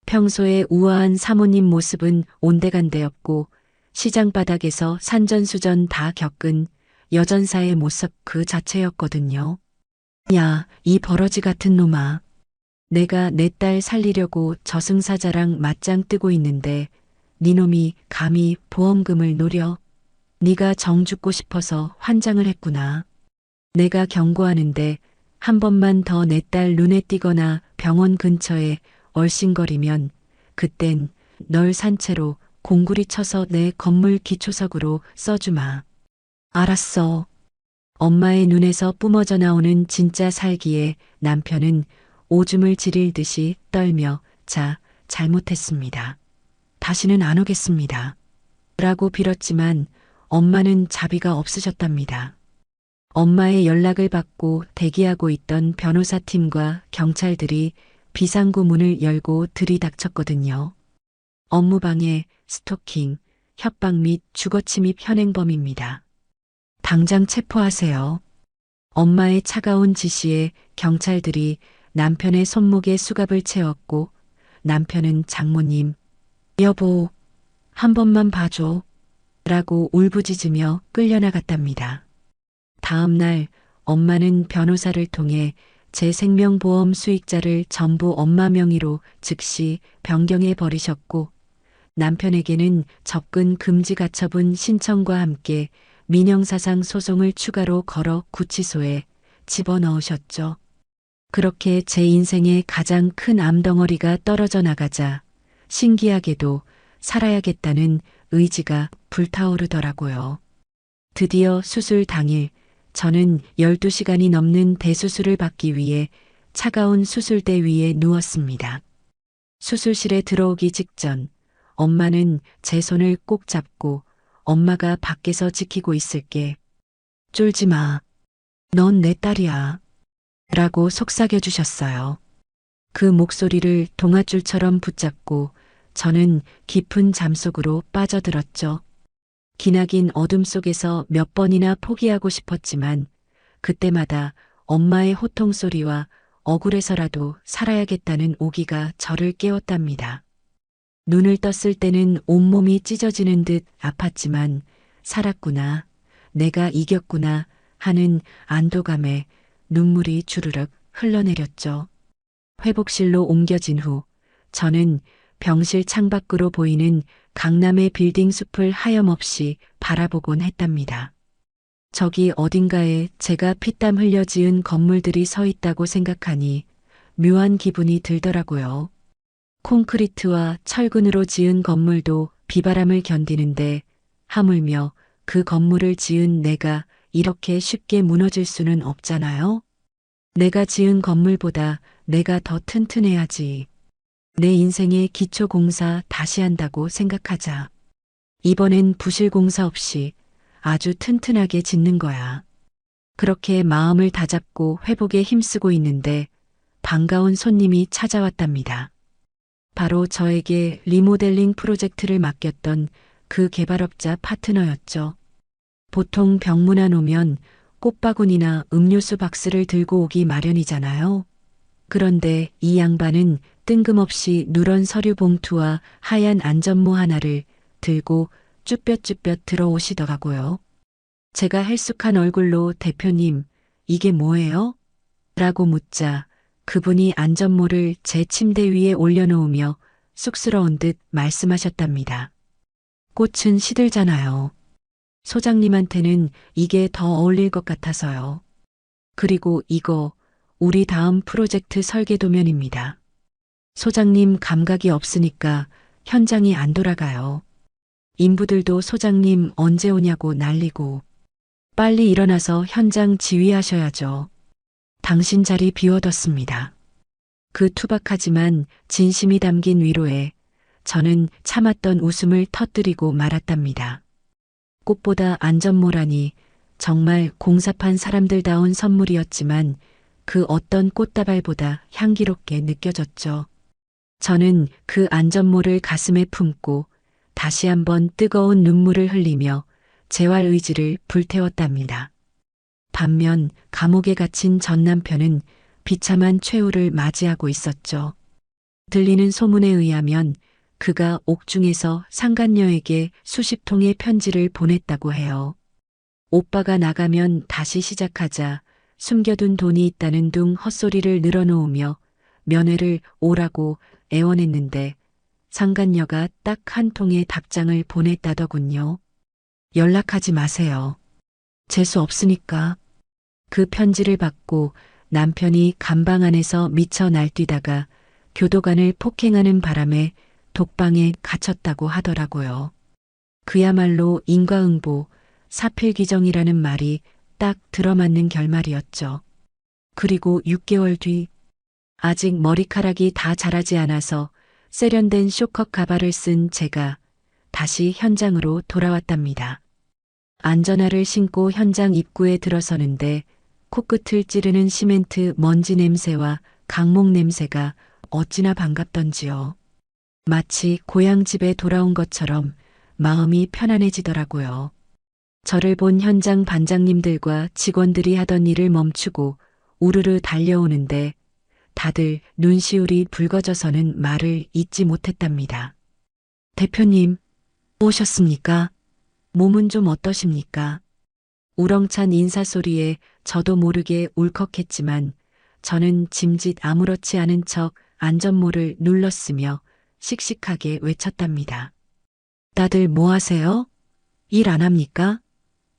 평소에 우아한 사모님 모습은 온데간데였고 시장 바닥에서 산전수전 다 겪은 여전사의 모습 그 자체였거든요. 야, 이 버러지 같은 놈아. 내가 내 딸 살리려고 저승사자랑 맞짱 뜨고 있는데 니놈이 감히 보험금을 노려. 네가 정 죽고 싶어서 환장을 했구나. 내가 경고하는데 한 번만 더 내 딸 눈에 띄거나 병원 근처에 얼씬거리면 그땐 널 산채로 공구리 쳐서 내 건물 기초석으로 써주마. 알았어. 엄마의 눈에서 뿜어져 나오는 진짜 살기에 남편은 오줌을 지릴 듯이 떨며 자, 잘못했습니다. 다시는 안 오겠습니다. 라고 빌었지만 엄마는 자비가 없으셨답니다. 엄마의 연락을 받고 대기하고 있던 변호사팀과 경찰들이 비상구 문을 열고 들이닥쳤거든요. 업무방해, 스토킹, 협박 및 주거침입 현행범입니다. 당장 체포하세요. 엄마의 차가운 지시에 경찰들이 남편의 손목에 수갑을 채웠고 남편은 장모님, 여보, 한 번만 봐줘. 라고 울부짖으며 끌려나갔답니다. 다음 날 엄마는 변호사를 통해 제 생명보험 수익자를 전부 엄마 명의로 즉시 변경해 버리셨고 남편에게는 접근 금지 가처분 신청과 함께 민형사상 소송을 추가로 걸어 구치소에 집어넣으셨죠. 그렇게 제 인생의 가장 큰 암덩어리가 떨어져 나가자 신기하게도 살아야겠다는 의지가 불타오르더라고요. 드디어 수술 당일 저는 12시간이 넘는 대수술을 받기 위해 차가운 수술대 위에 누웠습니다. 수술실에 들어오기 직전 엄마는 제 손을 꼭 잡고 엄마가 밖에서 지키고 있을게. 쫄지 마. 넌 내 딸이야. 라고 속삭여 주셨어요. 그 목소리를 동아줄처럼 붙잡고 저는 깊은 잠속으로 빠져들었죠. 기나긴 어둠 속에서 몇 번이나 포기하고 싶었지만 그때마다 엄마의 호통 소리와 억울해서라도 살아야겠다는 오기가 저를 깨웠답니다. 눈을 떴을 때는 온몸이 찢어지는 듯 아팠지만 살았구나, 내가 이겼구나 하는 안도감에 눈물이 주르륵 흘러내렸죠. 회복실로 옮겨진 후 저는 병실 창밖으로 보이는 강남의 빌딩 숲을 하염없이 바라보곤 했답니다. 저기 어딘가에 제가 피땀 흘려 지은 건물들이 서 있다고 생각하니 묘한 기분이 들더라고요. 콘크리트와 철근으로 지은 건물도 비바람을 견디는데 하물며 그 건물을 지은 내가 이렇게 쉽게 무너질 수는 없잖아요. 내가 지은 건물보다 내가 더 튼튼해야지. 내 인생의 기초 공사 다시 한다고 생각하자. 이번엔 부실 공사 없이 아주 튼튼하게 짓는 거야. 그렇게 마음을 다잡고 회복에 힘쓰고 있는데 반가운 손님이 찾아왔답니다. 바로 저에게 리모델링 프로젝트를 맡겼던 그 개발업자 파트너였죠. 보통 병문안 오면 꽃바구니나 음료수 박스를 들고 오기 마련이잖아요. 그런데 이 양반은 뜬금없이 누런 서류 봉투와 하얀 안전모 하나를 들고 쭈뼛쭈뼛 들어오시더라고요. 제가 헬쑥한 얼굴로 대표님, 이게 뭐예요? 라고 묻자 그분이 안전모를 제 침대 위에 올려놓으며 쑥스러운 듯 말씀하셨답니다. 꽃은 시들잖아요. 소장님한테는 이게 더 어울릴 것 같아서요. 그리고 이거 우리 다음 프로젝트 설계 도면입니다. 소장님 감각이 없으니까 현장이 안 돌아가요. 인부들도 소장님 언제 오냐고 난리고 빨리 일어나서 현장 지휘하셔야죠. 당신 자리 비워뒀습니다. 그 투박하지만 진심이 담긴 위로에 저는 참았던 웃음을 터뜨리고 말았답니다. 꽃보다 안전모라니 정말 공사판 사람들다운 선물이었지만 그 어떤 꽃다발보다 향기롭게 느껴졌죠. 저는 그 안전모를 가슴에 품고 다시 한번 뜨거운 눈물을 흘리며 재활 의지를 불태웠답니다. 반면 감옥에 갇힌 전 남편은 비참한 최후를 맞이하고 있었죠. 들리는 소문에 의하면 그가 옥중에서 상간녀에게 수십 통의 편지를 보냈다고 해요. 오빠가 나가면 다시 시작하자 숨겨둔 돈이 있다는 둥 헛소리를 늘어놓으며 면회를 오라고 애원했는데 상간녀가 딱 한 통의 답장을 보냈다더군요. 연락하지 마세요. 재수 없으니까. 그 편지를 받고 남편이 감방 안에서 미쳐 날뛰다가 교도관을 폭행하는 바람에 독방에 갇혔다고 하더라고요. 그야말로 인과응보, 사필귀정이라는 말이 딱 들어맞는 결말이었죠. 그리고 6개월 뒤 아직 머리카락이 다 자라지 않아서 세련된 쇼컷 가발을 쓴 제가 다시 현장으로 돌아왔답니다. 안전화를 신고 현장 입구에 들어서는데 코끝을 찌르는 시멘트 먼지 냄새와 강목 냄새가 어찌나 반갑던지요. 마치 고향집에 돌아온 것처럼 마음이 편안해지더라고요. 저를 본 현장 반장님들과 직원들이 하던 일을 멈추고 우르르 달려오는데 다들 눈시울이 붉어져서는 말을 잇지 못했답니다. 대표님, 오셨습니까? 몸은 좀 어떠십니까? 우렁찬 인사소리에 저도 모르게 울컥했지만 저는 짐짓 아무렇지 않은 척 안전모를 눌렀으며 씩씩하게 외쳤답니다. 다들 뭐 하세요? 일 안 합니까?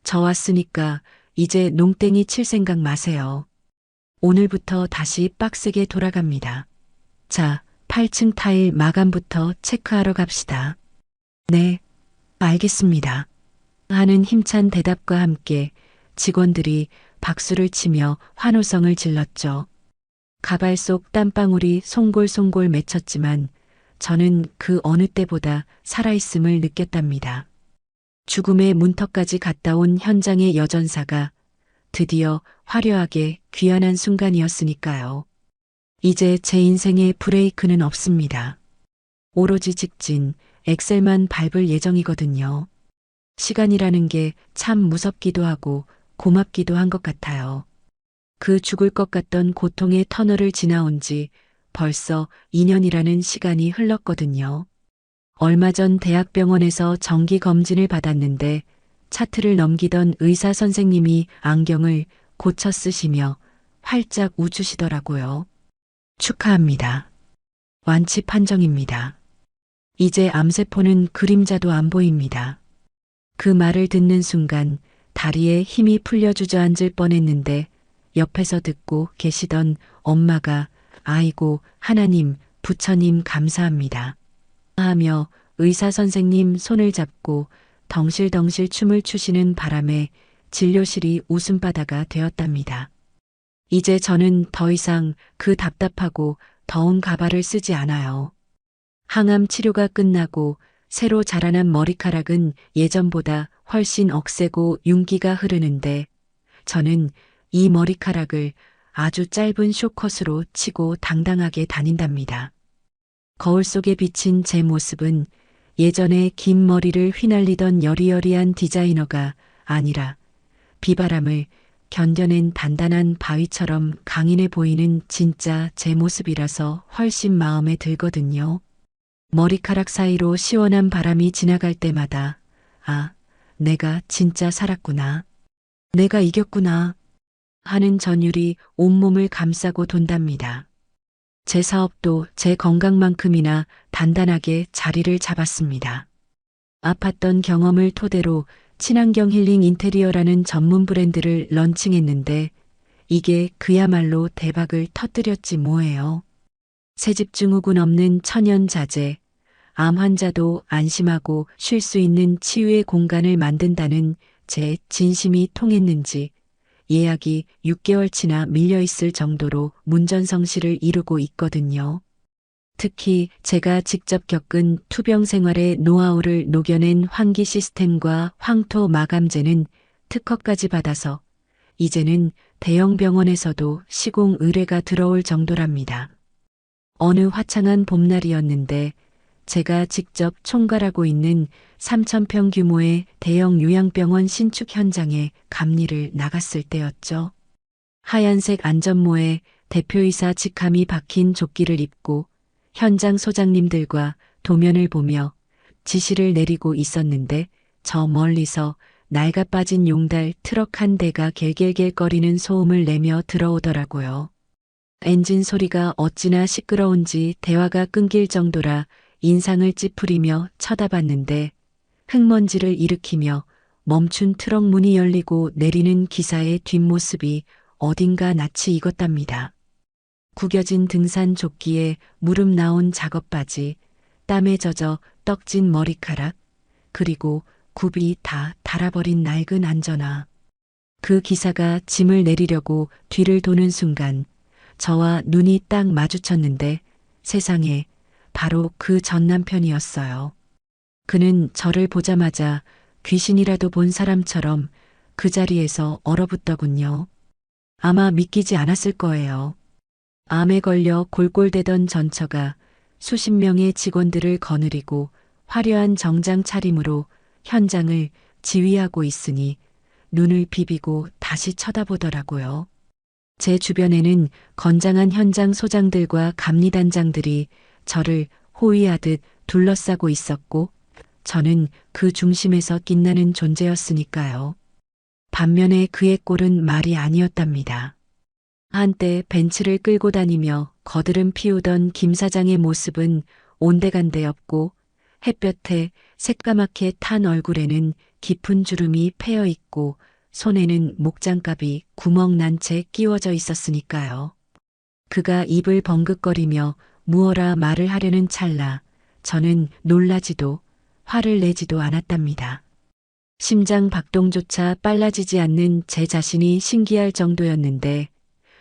저 왔으니까 이제 농땡이 칠 생각 마세요. 오늘부터 다시 빡세게 돌아갑니다. 자, 8층 타일 마감부터 체크하러 갑시다. 네, 알겠습니다. 하는 힘찬 대답과 함께 직원들이 박수를 치며 환호성을 질렀죠. 가발 속 땀방울이 송골송골 맺혔지만 저는 그 어느 때보다 살아있음을 느꼈답니다. 죽음의 문턱까지 갔다 온 현장의 여전사가 드디어 화려하게 귀환한 순간이었으니까요. 이제 제 인생에 브레이크는 없습니다. 오로지 직진, 엑셀만 밟을 예정이거든요. 시간이라는 게 참 무섭기도 하고 고맙기도 한 것 같아요. 그 죽을 것 같던 고통의 터널을 지나온 지 벌써 2년이라는 시간이 흘렀거든요. 얼마 전 대학병원에서 정기 검진을 받았는데 차트를 넘기던 의사 선생님이 안경을 고쳐 쓰시며 활짝 웃으시더라고요. 축하합니다. 완치 판정입니다. 이제 암세포는 그림자도 안 보입니다. 그 말을 듣는 순간 다리에 힘이 풀려 주저앉을 뻔했는데 옆에서 듣고 계시던 엄마가 아이고 하나님, 부처님 감사합니다. 하며 의사 선생님 손을 잡고 덩실덩실 춤을 추시는 바람에 진료실이 웃음바다가 되었답니다. 이제 저는 더 이상 그 답답하고 더운 가발을 쓰지 않아요. 항암 치료가 끝나고 새로 자라난 머리카락은 예전보다 훨씬 억세고 윤기가 흐르는데 저는 이 머리카락을 아주 짧은 쇼컷으로 치고 당당하게 다닌답니다. 거울 속에 비친 제 모습은 예전에 긴 머리를 휘날리던 여리여리한 디자이너가 아니라 비바람을 견뎌낸 단단한 바위처럼 강인해 보이는 진짜 제 모습이라서 훨씬 마음에 들거든요. 머리카락 사이로 시원한 바람이 지나갈 때마다 아, 내가 진짜 살았구나. 내가 이겼구나. 하는 전율이 온몸을 감싸고 돈답니다. 제 사업도 제 건강만큼이나 단단하게 자리를 잡았습니다. 아팠던 경험을 토대로 친환경 힐링 인테리어라는 전문 브랜드를 런칭했는데 이게 그야말로 대박을 터뜨렸지 뭐예요. 새집 증후군 없는 천연 자재, 암 환자도 안심하고 쉴 수 있는 치유의 공간을 만든다는 제 진심이 통했는지 예약이 6개월치나 밀려있을 정도로 문전성시를 이루고 있거든요. 특히 제가 직접 겪은 투병 생활의 노하우를 녹여낸 환기 시스템과 황토 마감재는 특허까지 받아서 이제는 대형 병원에서도 시공 의뢰가 들어올 정도랍니다. 어느 화창한 봄날이었는데 제가 직접 총괄하고 있는 3,000평 규모의 대형 요양병원 신축 현장에 감리를 나갔을 때였죠. 하얀색 안전모에 대표이사 직함이 박힌 조끼를 입고 현장 소장님들과 도면을 보며 지시를 내리고 있었는데 저 멀리서 낡아 빠진 용달 트럭 한 대가 갤갤갤거리는 소음을 내며 들어오더라고요. 엔진 소리가 어찌나 시끄러운지 대화가 끊길 정도라 인상을 찌푸리며 쳐다봤는데 흙먼지를 일으키며 멈춘 트럭 문이 열리고 내리는 기사의 뒷모습이 어딘가 낯이 익었답니다. 구겨진 등산 조끼에 무릎 나온 작업 바지, 땀에 젖어 떡진 머리카락, 그리고 굽이 다 닳아버린 낡은 안전화. 그 기사가 짐을 내리려고 뒤를 도는 순간 저와 눈이 딱 마주쳤는데 세상에 바로 그 전 남편이었어요. 그는 저를 보자마자 귀신이라도 본 사람처럼 그 자리에서 얼어붙더군요. 아마 믿기지 않았을 거예요. 암에 걸려 골골대던 전처가 수십 명의 직원들을 거느리고 화려한 정장 차림으로 현장을 지휘하고 있으니 눈을 비비고 다시 쳐다보더라고요. 제 주변에는 건장한 현장 소장들과 감리단장들이 저를 호위하듯 둘러싸고 있었고 저는 그 중심에서 빛나는 존재였으니까요. 반면에 그의 꼴은 말이 아니었답니다. 한때 벤츠를 끌고 다니며 거드름 피우던 김 사장의 모습은 온데간데 없고 햇볕에 새까맣게 탄 얼굴에는 깊은 주름이 패여 있고 손에는 목장갑이 구멍 난 채 끼워져 있었으니까요. 그가 입을 벙긋거리며 무어라 말을 하려는 찰나 저는 놀라지도 화를 내지도 않았답니다. 심장 박동조차 빨라지지 않는 제 자신이 신기할 정도였는데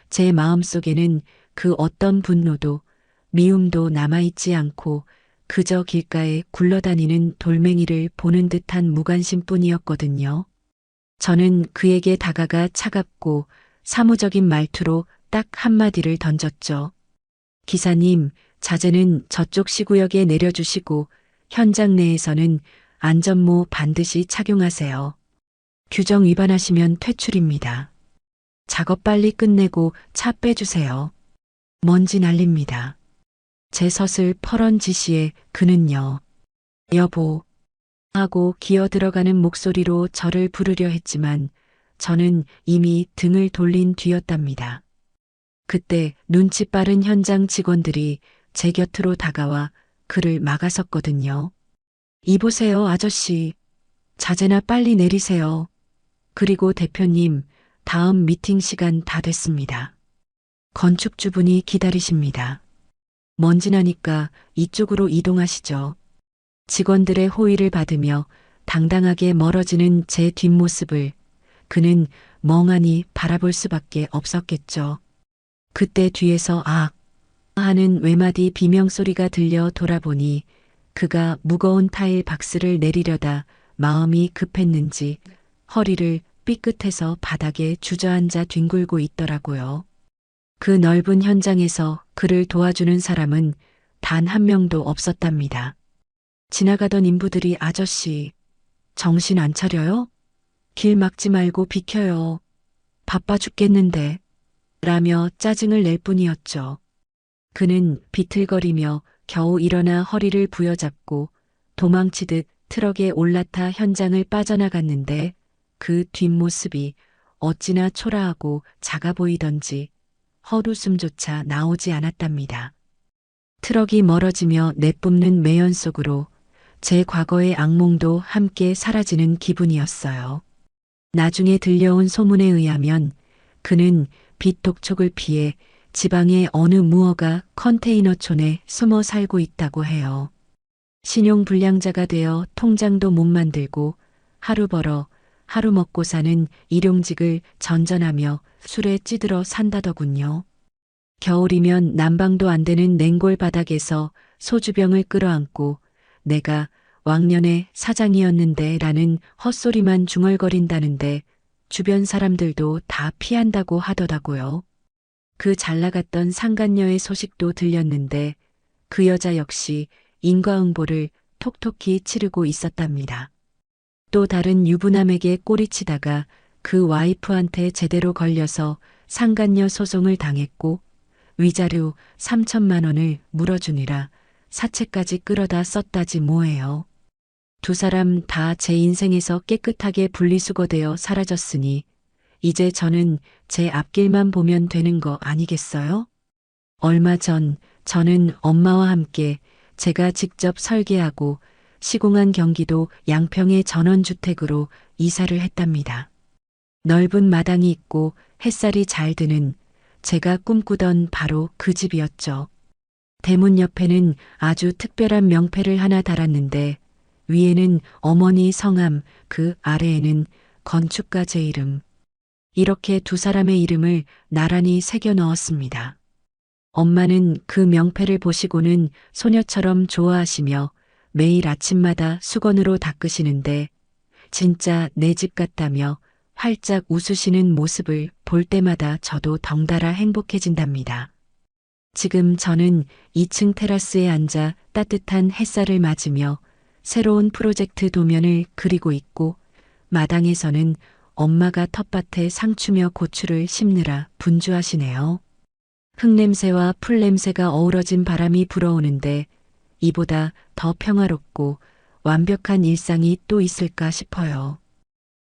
제 마음속에는 그 어떤 분노도 미움도 남아있지 않고 그저 길가에 굴러다니는 돌멩이를 보는 듯한 무관심뿐이었거든요. 저는 그에게 다가가 차갑고 사무적인 말투로 딱 한마디를 던졌죠. 기사님, 자재는 저쪽 시구역에 내려주시고 현장 내에서는 안전모 반드시 착용하세요. 규정 위반하시면 퇴출입니다. 작업 빨리 끝내고 차 빼주세요. 먼지 날립니다. 제 서슬 퍼런 지시에 그는요. 여보 하고 기어 들어가는 목소리로 저를 부르려 했지만 저는 이미 등을 돌린 뒤였답니다. 그때 눈치 빠른 현장 직원들이 제 곁으로 다가와 그를 막아섰거든요. 이보세요, 아저씨. 자재나 빨리 내리세요. 그리고 대표님, 다음 미팅 시간 다 됐습니다. 건축주분이 기다리십니다. 먼지 나니까 이쪽으로 이동하시죠. 직원들의 호의를 받으며 당당하게 멀어지는 제 뒷모습을 그는 멍하니 바라볼 수밖에 없었겠죠. 그때 뒤에서 악 하는 외마디 비명소리가 들려 돌아보니 그가 무거운 타일 박스를 내리려다 마음이 급했는지 허리를 삐끗해서 바닥에 주저앉아 뒹굴고 있더라고요. 그 넓은 현장에서 그를 도와주는 사람은 단 한 명도 없었답니다. 지나가던 인부들이 아저씨, 정신 안 차려요? 길 막지 말고 비켜요. 바빠 죽겠는데. 라며 짜증을 낼 뿐이었죠. 그는 비틀거리며 겨우 일어나 허리를 부여잡고 도망치듯 트럭에 올라타 현장을 빠져나갔는데 그 뒷모습이 어찌나 초라하고 작아 보이던지 헛웃음조차 나오지 않았답니다. 트럭이 멀어지며 내뿜는 매연 속으로 제 과거의 악몽도 함께 사라지는 기분이었어요. 나중에 들려온 소문에 의하면 그는 빛 독촉을 피해 지방의 어느 무허가 컨테이너촌에 숨어 살고 있다고 해요. 신용불량자가 되어 통장도 못 만들고 하루 벌어 하루 먹고 사는 일용직을 전전하며 술에 찌들어 산다더군요. 겨울이면 난방도 안 되는 냉골 바닥에서 소주병을 끌어안고 내가 왕년에 사장이었는데 라는 헛소리만 중얼거린다는데 주변 사람들도 다 피한다고 하더라고요. 그 잘나갔던 상간녀의 소식도 들렸는데 그 여자 역시 인과응보를 톡톡히 치르고 있었답니다. 또 다른 유부남에게 꼬리치다가 그 와이프한테 제대로 걸려서 상간녀 소송을 당했고 위자료 3천만 원을 물어주니라 사채까지 끌어다 썼다지 뭐예요. 두 사람 다 제 인생에서 깨끗하게 분리수거되어 사라졌으니 이제 저는 제 앞길만 보면 되는 거 아니겠어요? 얼마 전 저는 엄마와 함께 제가 직접 설계하고 시공한 경기도 양평의 전원주택으로 이사를 했답니다. 넓은 마당이 있고 햇살이 잘 드는 제가 꿈꾸던 바로 그 집이었죠. 대문 옆에는 아주 특별한 명패를 하나 달았는데 위에는 어머니 성함, 그 아래에는 건축가 제 이름. 이렇게 두 사람의 이름을 나란히 새겨 넣었습니다. 엄마는 그 명패를 보시고는 소녀처럼 좋아하시며 매일 아침마다 수건으로 닦으시는데 진짜 내 집 같다며 활짝 웃으시는 모습을 볼 때마다 저도 덩달아 행복해진답니다. 지금 저는 2층 테라스에 앉아 따뜻한 햇살을 맞으며 새로운 프로젝트 도면을 그리고 있고 마당에서는 엄마가 텃밭에 상추며 고추를 심느라 분주하시네요. 흙냄새와 풀냄새가 어우러진 바람이 불어오는데 이보다 더 평화롭고 완벽한 일상이 또 있을까 싶어요.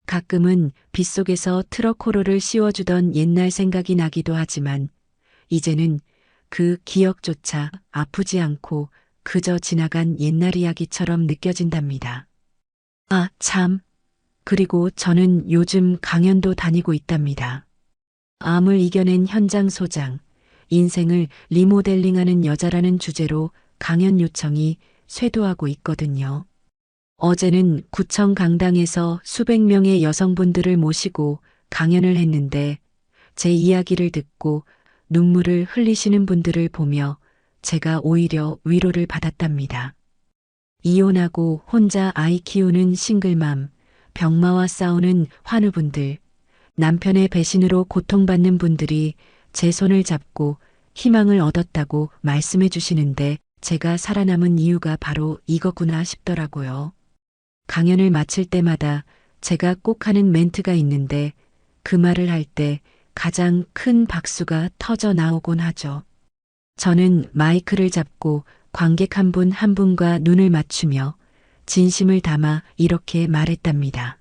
가끔은 빗속에서 트럭 호로를 씌워주던 옛날 생각이 나기도 하지만 이제는 그 기억조차 아프지 않고 그저 지나간 옛날 이야기처럼 느껴진답니다. 아, 참. 그리고 저는 요즘 강연도 다니고 있답니다. 암을 이겨낸 현장 소장, 인생을 리모델링하는 여자라는 주제로 강연 요청이 쇄도하고 있거든요. 어제는 구청 강당에서 수백 명의 여성분들을 모시고 강연을 했는데 제 이야기를 듣고 눈물을 흘리시는 분들을 보며 제가 오히려 위로를 받았답니다. 이혼하고 혼자 아이 키우는 싱글맘, 병마와 싸우는 환우분들, 남편의 배신으로 고통받는 분들이 제 손을 잡고 희망을 얻었다고 말씀해 주시는데 제가 살아남은 이유가 바로 이거구나 싶더라고요. 강연을 마칠 때마다 제가 꼭 하는 멘트가 있는데 그 말을 할 때 가장 큰 박수가 터져 나오곤 하죠. 저는 마이크를 잡고 관객 한 분 한 분과 눈을 맞추며 진심을 담아 이렇게 말했답니다.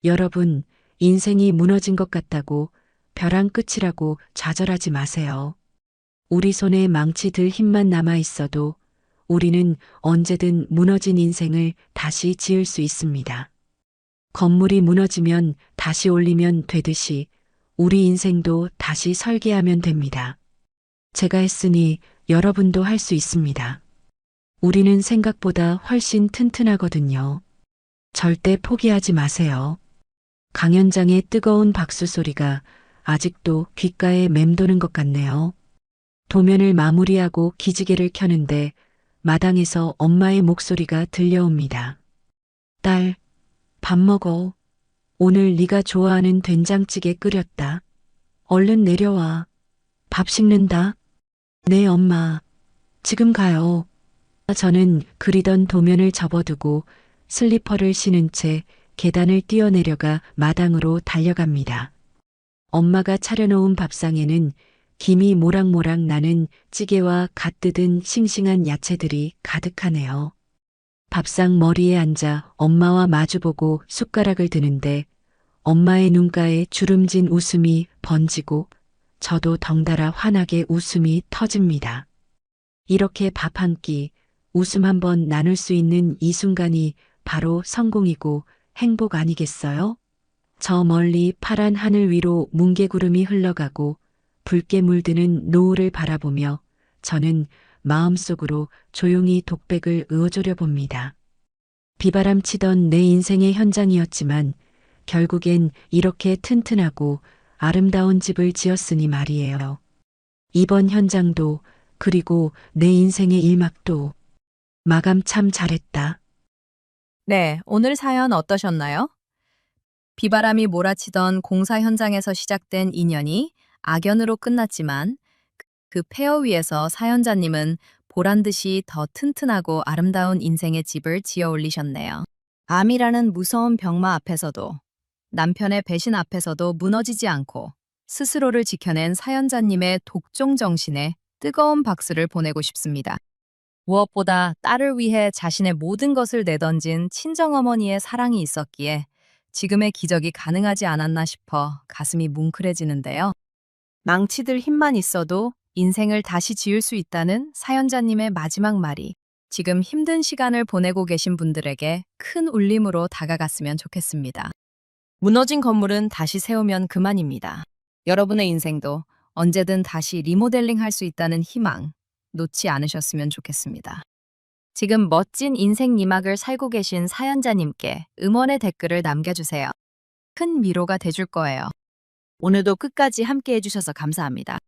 여러분, 인생이 무너진 것 같다고 벼랑 끝이라고 좌절하지 마세요. 우리 손에 망치 들 힘만 남아 있어도 우리는 언제든 무너진 인생을 다시 지을 수 있습니다. 건물이 무너지면 다시 올리면 되듯이 우리 인생도 다시 설계하면 됩니다. 제가 했으니 여러분도 할 수 있습니다. 우리는 생각보다 훨씬 튼튼하거든요. 절대 포기하지 마세요. 강연장의 뜨거운 박수 소리가 아직도 귓가에 맴도는 것 같네요. 도면을 마무리하고 기지개를 켜는데 마당에서 엄마의 목소리가 들려옵니다. 딸, 밥 먹어. 오늘 네가 좋아하는 된장찌개 끓였다. 얼른 내려와. 밥 식는다. 네, 엄마. 지금 가요. 저는 그리던 도면을 접어두고 슬리퍼를 신은 채 계단을 뛰어내려가 마당으로 달려갑니다. 엄마가 차려놓은 밥상에는 김이 모락모락 나는 찌개와 갓 뜯은 싱싱한 야채들이 가득하네요. 밥상 머리에 앉아 엄마와 마주보고 숟가락을 드는데 엄마의 눈가에 주름진 웃음이 번지고 저도 덩달아 환하게 웃음이 터집니다. 이렇게 밥 한 끼, 웃음 한 번 나눌 수 있는 이 순간이 바로 성공이고 행복 아니겠어요? 저 멀리 파란 하늘 위로 뭉게구름이 흘러가고 붉게 물드는 노을을 바라보며 저는 마음속으로 조용히 독백을 으어조려 봅니다. 비바람 치던 내 인생의 현장이었지만 결국엔 이렇게 튼튼하고 아름다운 집을 지었으니 말이에요. 이번 현장도 그리고 내 인생의 일막도 마감 참 잘했다. 네, 오늘 사연 어떠셨나요? 비바람이 몰아치던 공사 현장에서 시작된 인연이 악연으로 끝났지만 그 폐허 위에서 사연자님은 보란 듯이 더 튼튼하고 아름다운 인생의 집을 지어 올리셨네요. 암이라는 무서운 병마 앞에서도 남편의 배신 앞에서도 무너지지 않고 스스로를 지켜낸 사연자님의 독종 정신에 뜨거운 박수를 보내고 싶습니다. 무엇보다 딸을 위해 자신의 모든 것을 내던진 친정어머니의 사랑이 있었기에 지금의 기적이 가능하지 않았나 싶어 가슴이 뭉클해지는데요. 망치들 힘만 있어도 인생을 다시 지을 수 있다는 사연자님의 마지막 말이 지금 힘든 시간을 보내고 계신 분들에게 큰 울림으로 다가갔으면 좋겠습니다. 무너진 건물은 다시 세우면 그만입니다. 여러분의 인생도 언제든 다시 리모델링 할 수 있다는 희망 놓지 않으셨으면 좋겠습니다. 지금 멋진 인생 이막을 살고 계신 사연자님께 응원의 댓글을 남겨주세요. 큰 위로가 돼줄 거예요. 오늘도 끝까지 함께 해주셔서 감사합니다.